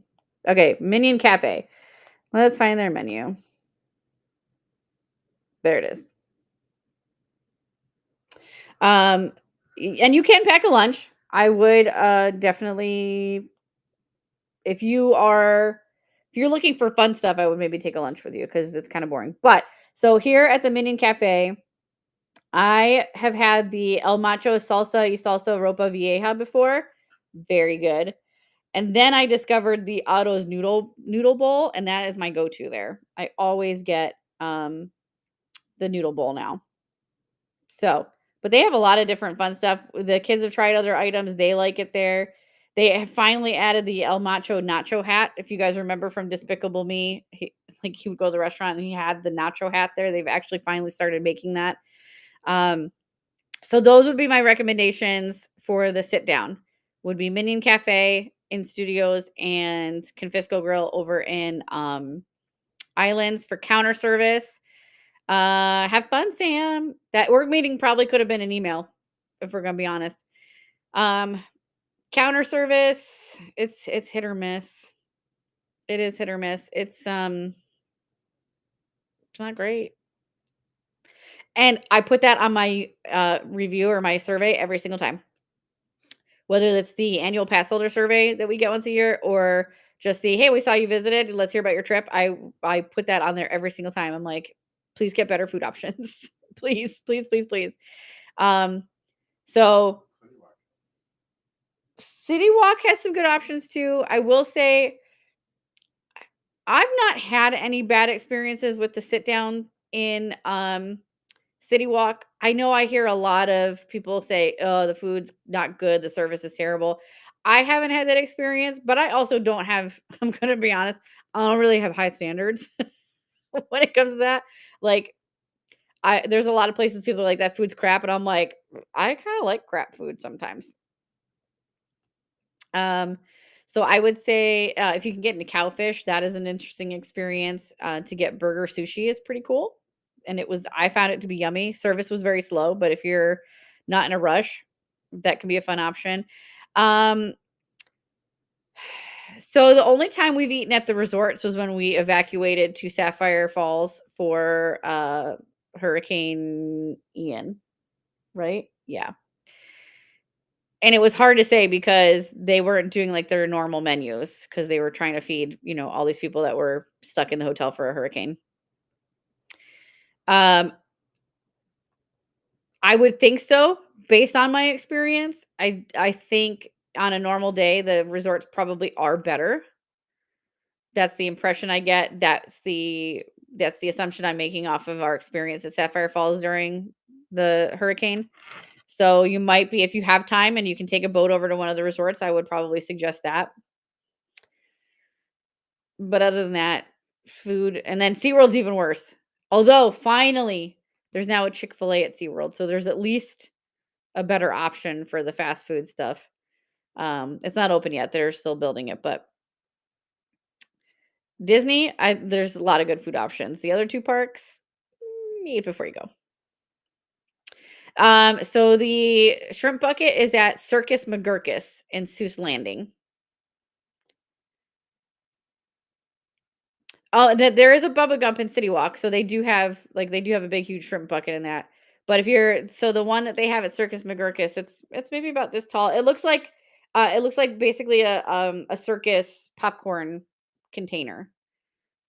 Okay, Minion Cafe. Let's find their menu. There it is. And you can pack a lunch. I would definitely, if you're looking for fun stuff, I would maybe take a lunch with you because it's kind of boring. But so here at the Minion Cafe, I have had the El Macho Salsa y Salsa Ropa Vieja before. Very good. And then I discovered the Otto's noodle bowl, and that is my go-to there. I always get the noodle bowl now. So, but they have a lot of different fun stuff. The kids have tried other items. They like it there. They have finally added the El Macho nacho hat. If you guys remember from Despicable Me, he would go to the restaurant and he had the nacho hat there. They've actually finally started making that. So those would be my recommendations for the sit down. Would be Minion Cafe in Studios and Confisco Grill over in Islands for counter service. Have fun, Sam. That work meeting probably could have been an email, if we're gonna be honest. Um, Counter service, it's hit or miss. It is hit or miss. It's not great. And I put that on my review or my survey every single time. Whether it's the annual pass holder survey that we get once a year or just the hey, we saw you visited, let's hear about your trip. I put that on there every single time. I'm like, please get better food options. Please, please, please, please. Um, so City Walk. City Walk has some good options too. I will say I've not had any bad experiences with the sit down in City Walk. I know I hear a lot of people say, "Oh, the food's not good, the service is terrible." I haven't had that experience, but I also don't have I'm gonna be honest, I don't really have high standards when it comes to that. Like, I there's a lot of places people are like, "That food's crap," and I'm like, "I kinda like crap food sometimes." Um, so I would say, if you can get into Cowfish, that is an interesting experience. To get burger sushi is pretty cool, and I found it to be yummy. Service was very slow, but if you're not in a rush, that can be a fun option. Um, so the only time we've eaten at the resorts was when we evacuated to Sapphire Falls for Hurricane Ian, right? Yeah. And it was hard to say because they weren't doing, like, their normal menus because they were trying to feed, all these people that were stuck in the hotel for a hurricane. Um, I would think so based on my experience. I think on a normal day, the resorts probably are better. That's the impression I get. That's the assumption I'm making off of our experience at Sapphire Falls during the hurricane. So you might be if you have time and you can take a boat over to one of the resorts, I would probably suggest that. But other than that, food and then SeaWorld's even worse. Although finally, there's now a Chick-fil-A at SeaWorld, so there's at least a better option for the fast food stuff. It's not open yet. They're still building it, but Disney, there's a lot of good food options. The other two parks, eat before you go. So the shrimp bucket is at Circus McGurkus in Seuss Landing. Oh, there is a Bubba Gump in City Walk, so they do have a big, huge shrimp bucket in that. But if you're so the one that they have at Circus McGurkus, it's maybe about this tall. It looks like basically a circus popcorn container.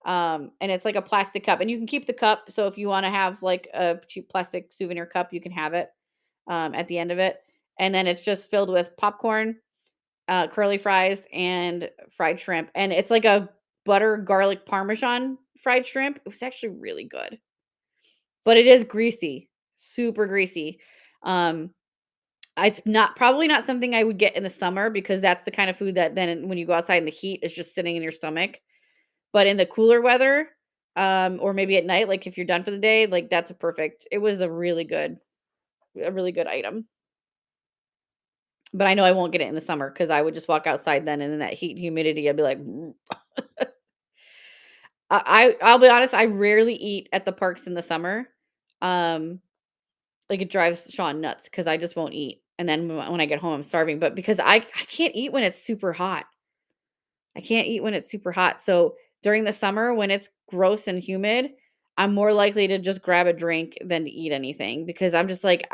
And it's like a plastic cup, and you can keep the cup. So if you want to have like a cheap plastic souvenir cup, you can have it at the end of it, and then it's just filled with popcorn, curly fries and fried shrimp, and it's like a butter garlic parmesan fried shrimp. It was actually really good, but it is greasy, super greasy. Um, it's not probably not something I would get in the summer because that's the kind of food that then when you go outside in the heat is just sitting in your stomach. But in the cooler weather, or maybe at night, like if you're done for the day, like that's a perfect. It was a really good item. But I know I won't get it in the summer because I would just walk outside then, and in that heat and humidity, I'd be like, "Mm." I'll be honest, I rarely eat at the parks in the summer. Um, like, it drives Sean nuts because I just won't eat, and then when I get home, I'm starving, but because I can't eat when it's super hot. I can't eat when it's super hot, so during the summer, when it's gross and humid, I'm more likely to just grab a drink than to eat anything because I'm just like,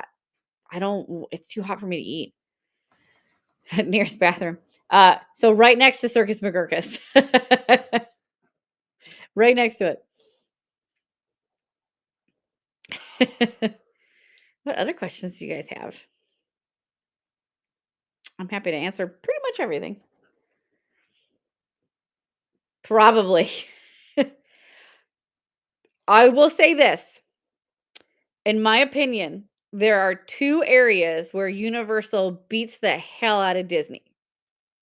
I don't it's too hot for me to eat. Nearest bathroom. So right next to Circus McGurkus. Right next to it. What other questions do you guys have? I'm happy to answer pretty much everything. Probably. I will say this. In my opinion, there are 2 areas where Universal beats the hell out of Disney.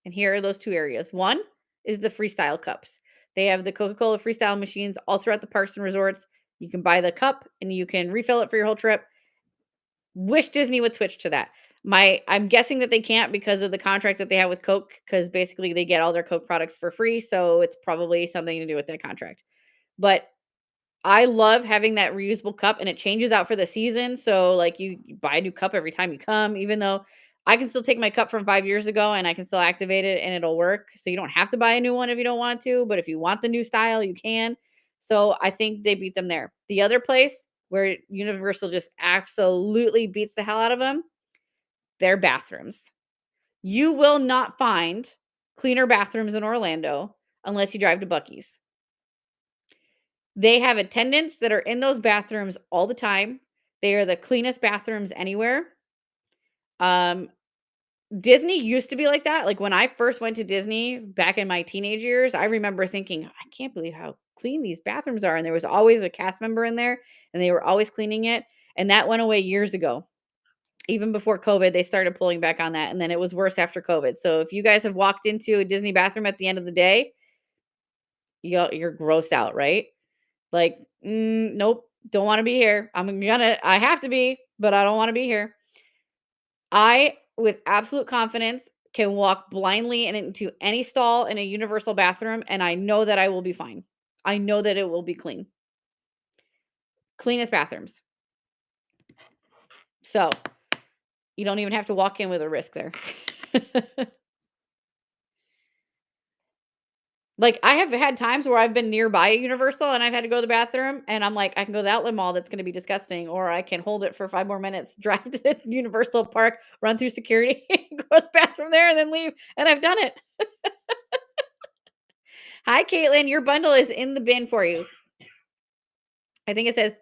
And here are those 2 areas. One is the Freestyle cups. They have the Coca-Cola Freestyle machines all throughout the parks and resorts. You can buy the cup and you can refill it for your whole trip. Wish Disney would switch to that. I'm guessing that they can't because of the contract that they have with Coke, because basically they get all their Coke products for free, so it's probably something to do with that contract. But I love having that reusable cup, and it changes out for the season, so, like, you buy a new cup every time you come, even though I can still take my cup from 5 years ago, and I can still activate it, and it'll work, so you don't have to buy a new one if you don't want to, but if you want the new style, you can. So, I think they beat them there. The other place where Universal just absolutely beats the hell out of them, their bathrooms. You will not find cleaner bathrooms in Orlando unless you drive to Buc-ee's. They have attendants that are in those bathrooms all the time. They are the cleanest bathrooms anywhere. Um, Disney used to be like that. Like when I first went to Disney back in my teenage years, I remember thinking, I can't believe how clean these bathrooms are. And there was always a cast member in there and they were always cleaning it. And that went away years ago. Even before COVID, they started pulling back on that. And then it was worse after COVID. So if you guys have walked into a Disney bathroom at the end of the day, you're grossed out, right? Like, nope, don't wanna be here. I have to be, but I don't wanna be here. I, with absolute confidence, can walk blindly into any stall in a universal bathroom, and I know that I will be fine. I know that it will be clean. Cleanest bathrooms. So, you don't even have to walk in with a risk there. Like, I have had times where I've been nearby a Universal and I've had to go to the bathroom, and I'm like, "I can go to the outlet mall, that's gonna be disgusting, or I can hold it for 5 more minutes, drive to Universal Park, run through security, go to the bathroom there, and then leave," and I've done it. Hi, Caitlin, your bundle is in the bin for you. I think it says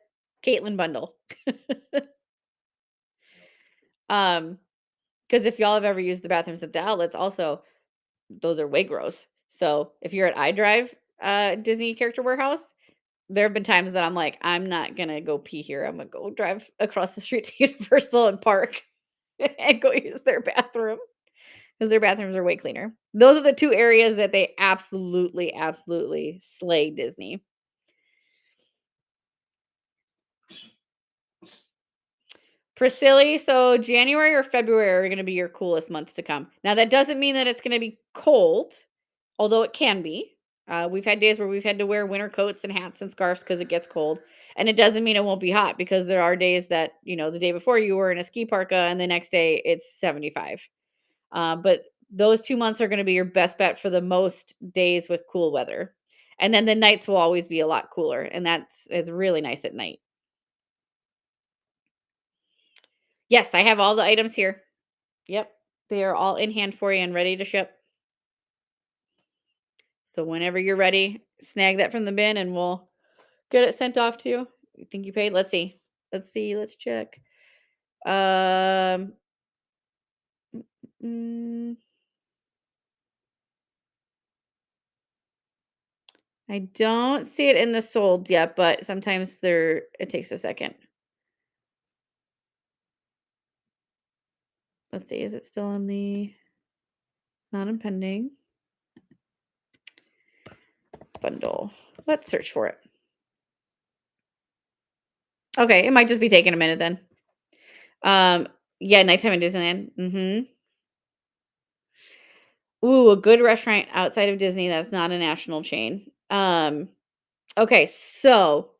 Caitlin bundle. Because if y'all have ever used the bathrooms at the outlets, also, those are way gross. So, if you're at iDrive, Disney Character Warehouse, there have been times that I'm like, "I'm not gonna go pee here. I'm gonna go drive across the street to Universal and park and go use their bathroom because their bathrooms are way cleaner." Those are the 2 areas that they absolutely, absolutely slay Disney. Priscilla, so January or February are gonna be your coolest months to come. Now, that doesn't mean that it's gonna be cold, although it can be. We've had days where we've had to wear winter coats and hats and scarves because it gets cold, and it doesn't mean it won't be hot because there are days that, the day before you were in a ski parka and the next day it's 75. But those 2 months are gonna be your best bet for the most days with cool weather. And then the nights will always be a lot cooler, and it's really nice at night. Yes, I have all the items here. Yep. They are all in hand for you and ready to ship. So whenever you're ready, snag that from the bin and we'll get it sent off to you. You think you paid? Let's see. Let's see. Let's check. Um, mm, I don't see it in the sold yet, but sometimes it takes a second. Let's see. Is it still in the not in pending bundle? Let's search for it. Okay, it might just be taking a minute then. Um, yeah, nighttime in Disneyland. Ooh, a good restaurant outside of Disney that's not a national chain. Okay, so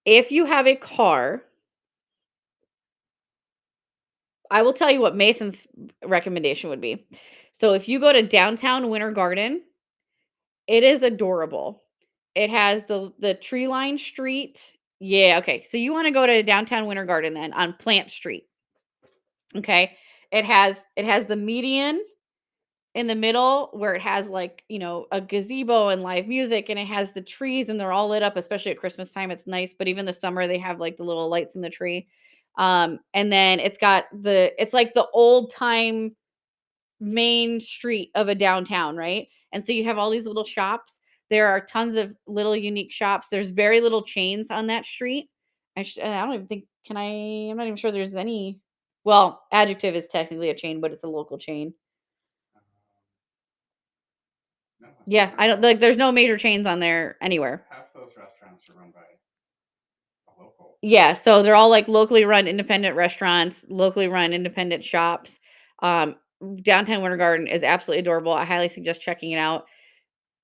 if you have a car, I will tell you what Mason's recommendation would be. So if you go to downtown Winter Garden, it is adorable. It has the tree line street. Yeah, okay. So you want to go to downtown Winter Garden then on Plant Street. Okay. It has the median in the middle where it has like, a gazebo and live music, and it has the trees and they're all lit up, especially at Christmas time. It's nice, but even the summer they have like the little lights in the tree. And then it's like the old time main street of a downtown, right? And so you have all these little shops. There are tons of little unique shops. There's very little chains on that street. And I don't even think I'm not even sure there's any. Well, Adjective is technically a chain, but it's a local chain. Um, no, I Yeah, think I don't like there's no major chains on there anywhere. half those restaurants are run by a local. Yeah, so they're all like locally run independent restaurants, locally run independent shops. Um, Downtown Winter Garden is absolutely adorable. I highly suggest checking it out.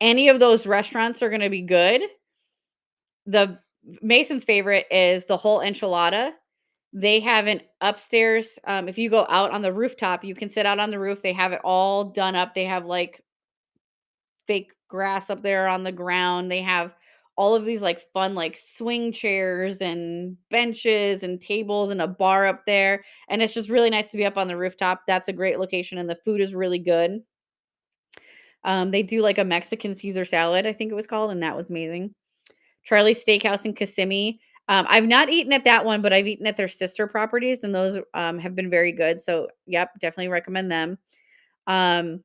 Any of those restaurants are going to be good. The Mason's favorite is the whole enchilada. They have an upstairs, if you go out on the rooftop, you can sit out on the roof. They have it all done up. They have like fake grass up there on the ground. They have all of these like fun like swing chairs and benches and tables and a bar up there. And it's just really nice to be up on the rooftop. That's a great location and the food is really good. They do like a Mexican Caesar salad, I think it was called, and that was amazing. Charlie's Steakhouse in Kissimmee. I've not eaten at that one, but I've eaten at their sister properties, and those have been very good. So, yep, definitely recommend them. Um,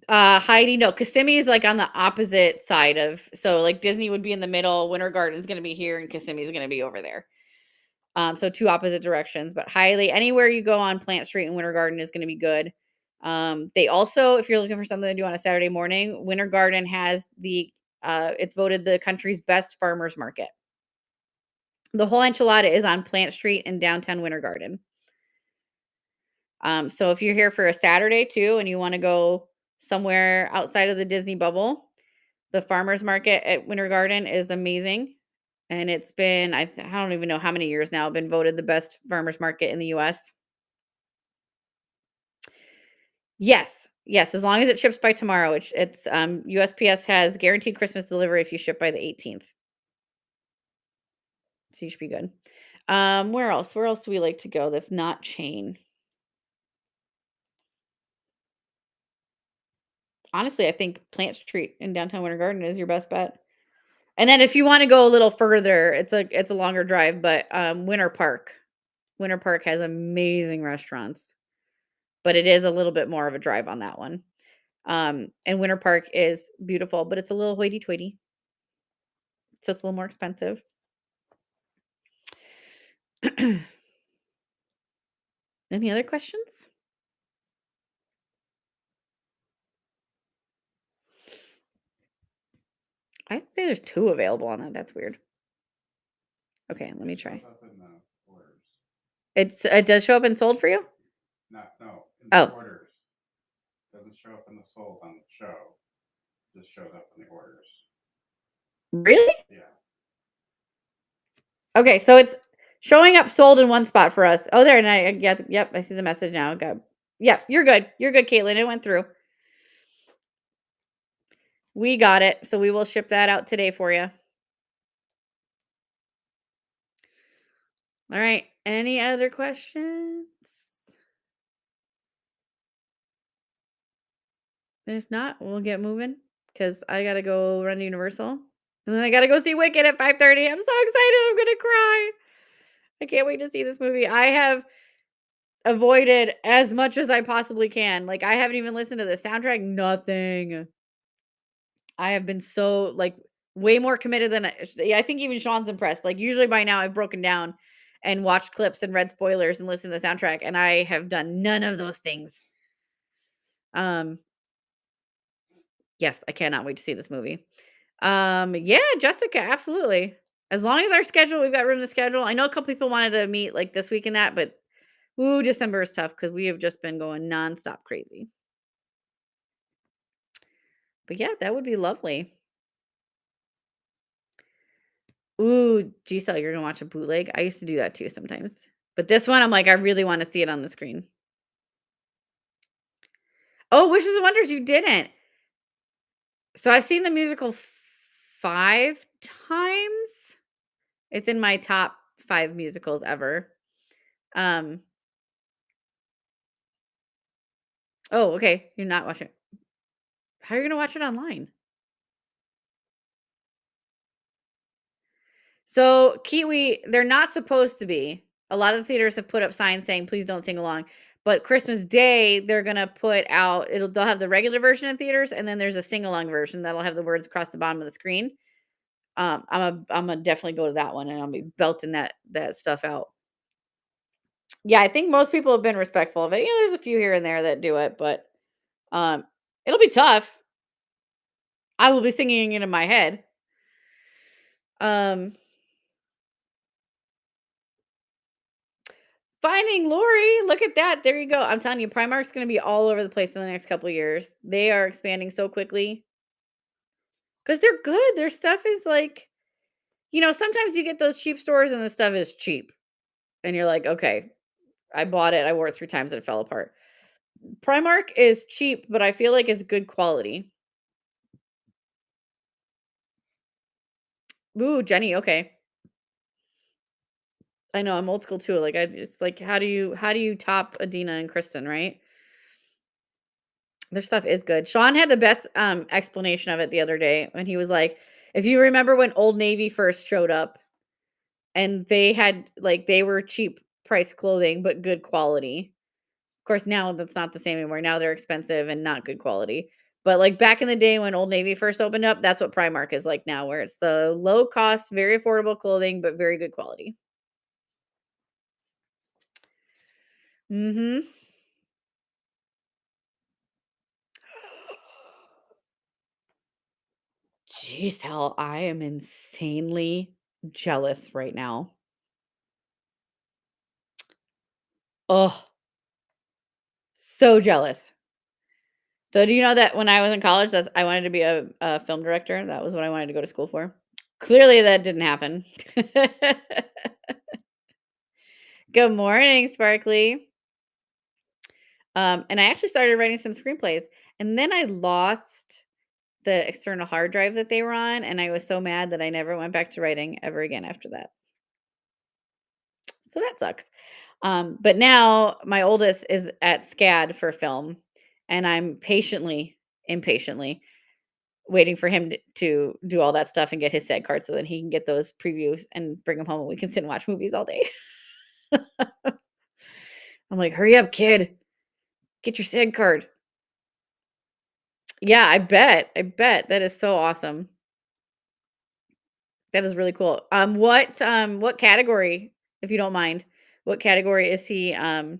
Heidi, no, Kissimmee is like on the opposite side of, so like Disney would be in the middle, Winter Garden's going to be here, and Kissimmee is going to be over there. So two opposite directions, but highly anywhere you go on Plant Street and Winter Garden is going to be good. They also, if you're looking for something to do on a Saturday morning, Winter Garden has it's voted the country's best farmers market. The whole enchilada is on Plant Street in downtown Winter Garden. So if you're here for a Saturday too, and you want to go somewhere outside of the Disney bubble, the farmers market at Winter Garden is amazing. And it's been, I don't even know how many years now, been voted the best farmers market in the US. Yes. Yes, as long as it ships by tomorrow, which it's USPS has guaranteed Christmas delivery if you ship by the 18th. So you should be good. Where else? Where else do we like to go that's not chain? Honestly, I think Plant Street in downtown Winter Garden is your best bet. And then if you want to go a little further, it's a longer drive, but Winter Park. Winter Park has amazing restaurants, but it is a little bit more of a drive on that one. And Winter Park is beautiful, but it's a little hoity-toity. So it's a little more expensive. Any other questions? I say there's 2 available on that. That's weird. Okay, let me It try. shows up in the orders. It does show up and sold for you? No, in the Oh. orders. Doesn't show up in the sold on the show. Just shows up in the orders. Really? Yeah. Okay, so it's showing up sold in one spot for us. Oh, there, and yep, I see the message now. Yep, you're good. You're good, Caitlin. It went through. We got it. So we will ship that out today for you. All right. Any other questions? If not, we'll get moving because I gotta go run to Universal. And then I gotta go see Wicked at 5:30. I'm so excited. I'm gonna cry. I can't wait to see this movie. I have avoided as much as I possibly can. Like, I haven't even listened to the soundtrack, nothing. I have been so, like, way more committed than I think even Sean's impressed. Like, usually by now I've broken down and watched clips and read spoilers and listened to the soundtrack, and I have done none of those things. Um, yes, I cannot wait to see this movie. Yeah, Jessica, absolutely. As long as our schedule, we've got room to schedule. I know a couple people wanted to meet like this week and that, but ooh, December is tough because we have just been going nonstop crazy. But yeah, that would be lovely. Ooh, G-Cell, you're gonna watch a bootleg? I used to do that too sometimes. But this one, I'm like, I really want to see it on the screen. Oh, Wishes and Wonders, you didn't. So I've seen the musical 5 times. It's in my top 5 musicals ever. Um Oh, okay. You're not watching it. How are you gonna watch it online? So, Kiwi, they're not supposed to be. A lot of the theaters have put up signs saying, "Please don't sing along." But Christmas Day, they're gonna put out they'll have the regular version in theaters, and then there's a sing-along version that'll have the words across the bottom of the screen. I'm gonna definitely go to that one, and I'll be belting that stuff out. Yeah, I think most people have been respectful of it. You know, there's a few here and there that do it, but, um, it'll be tough. I will be singing it in my head. Um Finding Lori, look at that. There you go. I'm telling you, Primark's gonna be all over the place in the next couple of years. They are expanding so quickly. 'Cause they're good. Their stuff is like, sometimes you get those cheap stores and the stuff is cheap, and you're like, "Okay, I bought it, I wore it 3 times and it fell apart." Primark is cheap, but I feel like it's good quality. Ooh, Jenny, okay. I know, I'm old school too, like, it's like, how do you top Adina and Kristen, right? Their stuff is good. Sean had the best, explanation of it the other day when he was like, "If you remember when Old Navy first showed up and they were cheap price clothing, but good quality." Of course, now that's not the same anymore. Now they're expensive and not good quality. But, like, back in the day when Old Navy first opened up, that's what Primark is like now, where it's the low cost, very affordable clothing, but very good quality. Mhm. Jeez, hell, I am insanely jealous right now. Oh, so jealous. So do you know that when I was in college, I wanted to be a film director? That was what I wanted to go to school for. Clearly, that didn't happen. Good morning, Sparkly. And I actually started writing some screenplays, and then I lost the external hard drive that they were on, and I was so mad that I never went back to writing ever again after that. So that sucks. But now my oldest is at SCAD for film, and I'm impatiently waiting for him to do all that stuff and get his SAG card so that he can get those previews and bring them home and we can sit and watch movies all day. I'm like, hurry up, kid. Get your SAG card. Yeah, I bet. I bet. That is so awesome. That is really cool. What category, if you don't mind, what category is he in?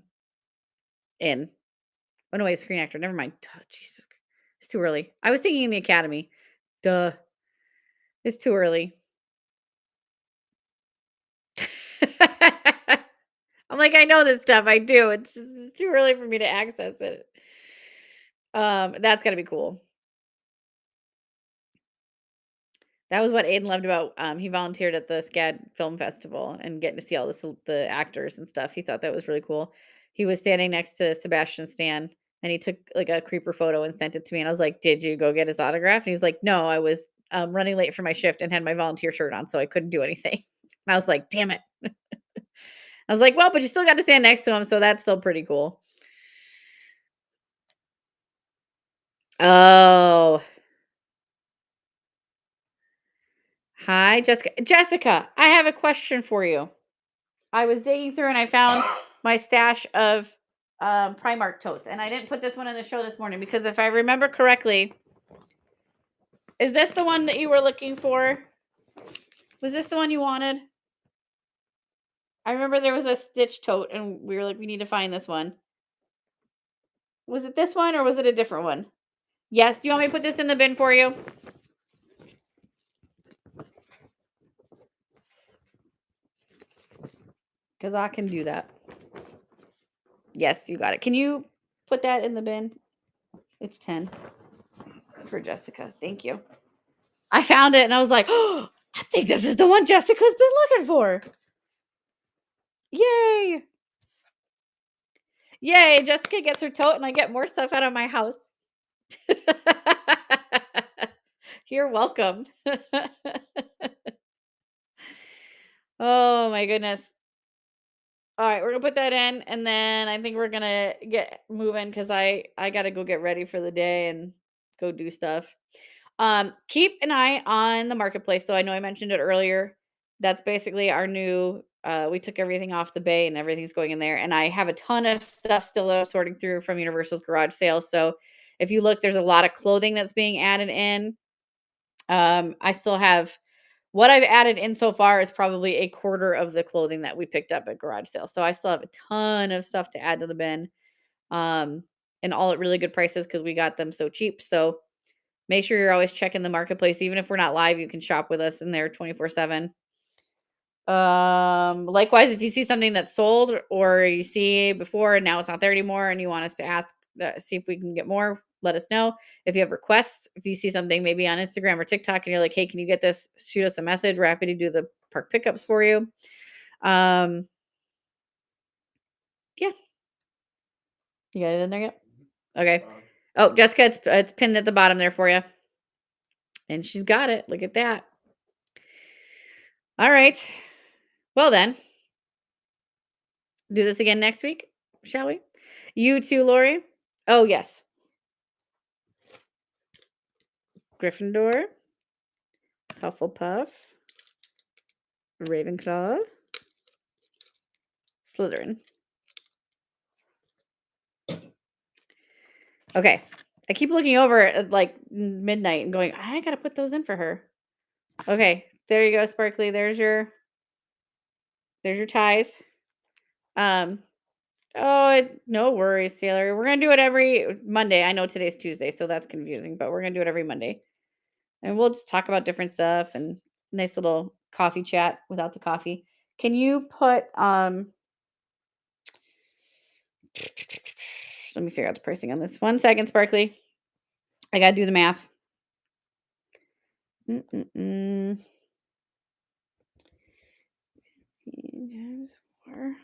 Oh no, wait, screen actor. Never mind. Duh, Jesus. It's too early. I was thinking in the academy. Duh. It's too early. I'm like, I know this stuff. I do. It's too early for me to access it. That's gotta be cool. That was what Aiden loved about, he volunteered at the SCAD Film Festival and getting to see all the actors and stuff. He thought that was really cool. He was standing next to Sebastian Stan, and he took, like, a creeper photo and sent it to me, and I was like, "Did you go get his autograph?" And he was like, "No, I was, running late for my shift and had my volunteer shirt on, so I couldn't do anything." And I was like, "Damn it." I was like, "Well, but you still got to stand next to him, so that's still pretty cool." Oh. Hi, Jessica. Jessica, I have a question for you. I was digging through and I found my stash of Primark totes, and I didn't put this one in the show this morning because if I remember correctly, is this the one that you were looking for? Was this the one you wanted? I remember there was a Stitch tote, and we were like, we need to find this one. Was it this one or was it a different one? Yes. Do you want me to put this in the bin for you? Because I can do that. Yes, you got it. Can you put that in the bin? It's 10 for Jessica. Thank you. I found it and I was like, oh, I think this is the one Jessica's been looking for. Yay. Yay. Jessica gets her tote and I get more stuff out of my house. You're welcome. Oh my goodness. All right, we're gonna put that in, and then I think we're gonna get moving because I gotta go get ready for the day and go do stuff. Keep an eye on the marketplace. So I know I mentioned it earlier. That's basically our new. We took everything off the bay and everything's going in there. And I have a ton of stuff still that I'm sorting through from Universal's garage sale. So if you look, there's a lot of clothing that's being added in. I still have what I've added in so far is probably a quarter of the clothing that we picked up at garage sale. So I still have a ton of stuff to add to the bin. Um, and all at really good prices because we got them so cheap. So make sure you're always checking the marketplace. Even if we're not live, you can shop with us in there 24/7. Likewise, if you see something that's sold or you see before and now it's not there anymore and you want us to ask see if we can get more, let us know. If you have requests, if you see something maybe on Instagram or TikTok and you're like, hey, can you get this? Shoot us a message. We're happy to do the park pickups for you. Yeah. You got it in there yet? Okay. Oh, Jessica, it's pinned at the bottom there for you. And she's got it. Look at that. All right. Well then, do this again next week, shall we? You too, Lori. Oh, yes. Gryffindor, Hufflepuff, Ravenclaw, Slytherin. Okay. I keep looking over at like midnight and going, I got to put those in for her. Okay. There you go, Sparkly. There's your ties. No worries, Taylor. We're going to do it every Monday. I know today's Tuesday, so that's confusing, but we're going to do it every Monday. And we'll just talk about different stuff and nice little coffee chat without the coffee. Can you put let me figure out the pricing on this. 1 second, Sparkly. I got to do the math. Times 4 minus.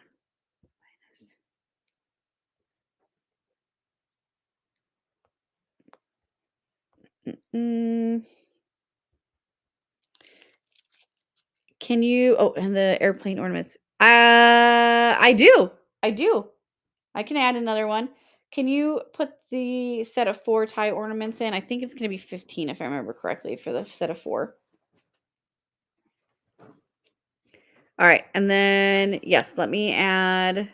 Can you? Oh, and the airplane ornaments. I do. I can add another one. Can you put the set of 4 tie ornaments in? I think it's going to be 15 if I remember correctly for the set of 4. All right. And then, yes, let me add.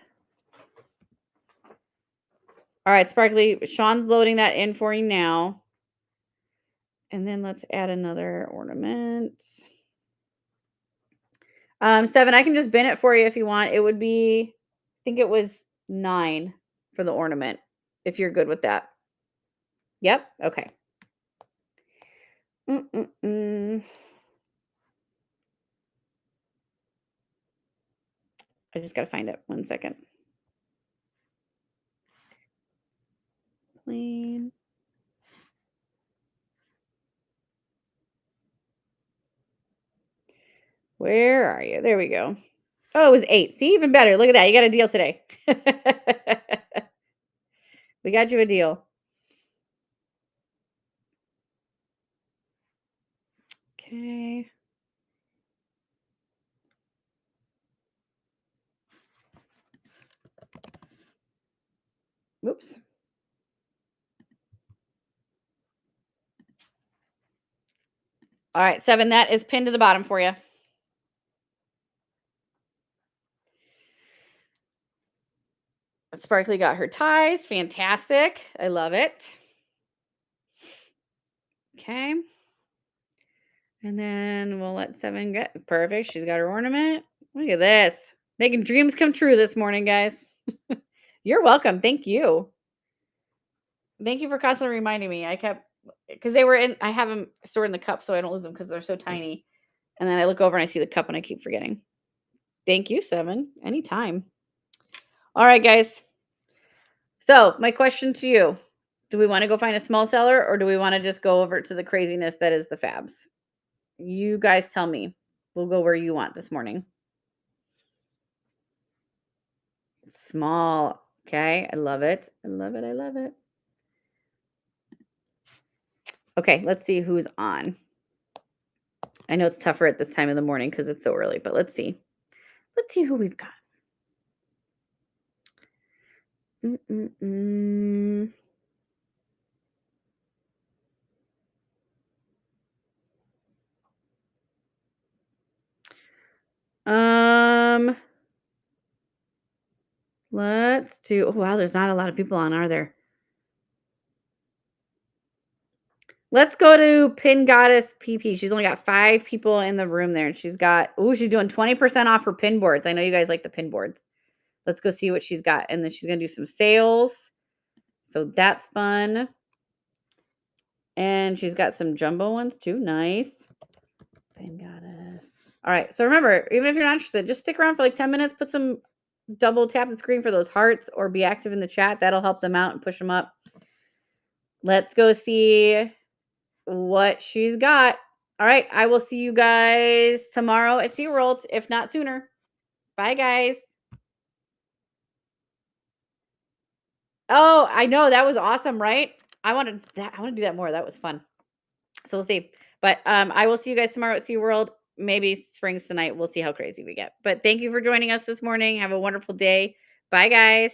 All right, Sparkly. Sean's loading that in for you now. And then let's add another ornament. 7, I can just bin it for you if you want. It would be, I think it was 9 for the ornament, if you're good with that. Yep. Okay. I just got to find it. 1 second. Plain. Where are you? There we go. Oh, it was 8. See, even better. Look at that. You got a deal today. We got you a deal. Okay. Oops. All right, 7. That is pinned to the bottom for you. Sparkly got her ties. Fantastic. I love it. Okay. And then we'll let 7 get perfect. She's got her ornament. Look at this. Making dreams come true this morning, guys. You're welcome. Thank you. Thank you for constantly reminding me. I kept, because they were in, I have them stored in the cup so I don't lose them because they're so tiny. And then I look over and I see the cup and I keep forgetting. Thank you, 7. Anytime. All right, guys. So my question to you, do we want to go find a small seller or do we want to just go over to the craziness that is the Fabs? You guys tell me. We'll go where you want this morning. Small. Okay. I love it. I love it. I love it. Okay. Let's see who's on. I know it's tougher at this time of the morning because it's so early, but let's see. Let's see who we've got. Let's do. Oh, wow, there's not a lot of people on, are there? Let's go to Pin Goddess PP. She's only got 5 people in the room there, and she's got. Oh, she's doing 20% off her pin boards. I know you guys like the pin boards. Let's go see what she's got, and then she's gonna do some sales. So that's fun. And she's got some jumbo ones too. Nice. Pin Goddess. All right. So remember, even if you're not interested, just stick around for like 10 minutes. Put some double tap the screen for those hearts or be active in the chat. That'll help them out and push them up. let's go see what she's got. All right, I will see you guys tomorrow at SeaWorld, if not sooner. Bye, guys. Oh, I know, that was awesome, right? I wanna do that more, that was fun. So we'll see. But, I will see you guys tomorrow at SeaWorld. Maybe springs tonight, we'll see how crazy we get. But thank you for joining us this morning. Have a wonderful day. Bye, guys.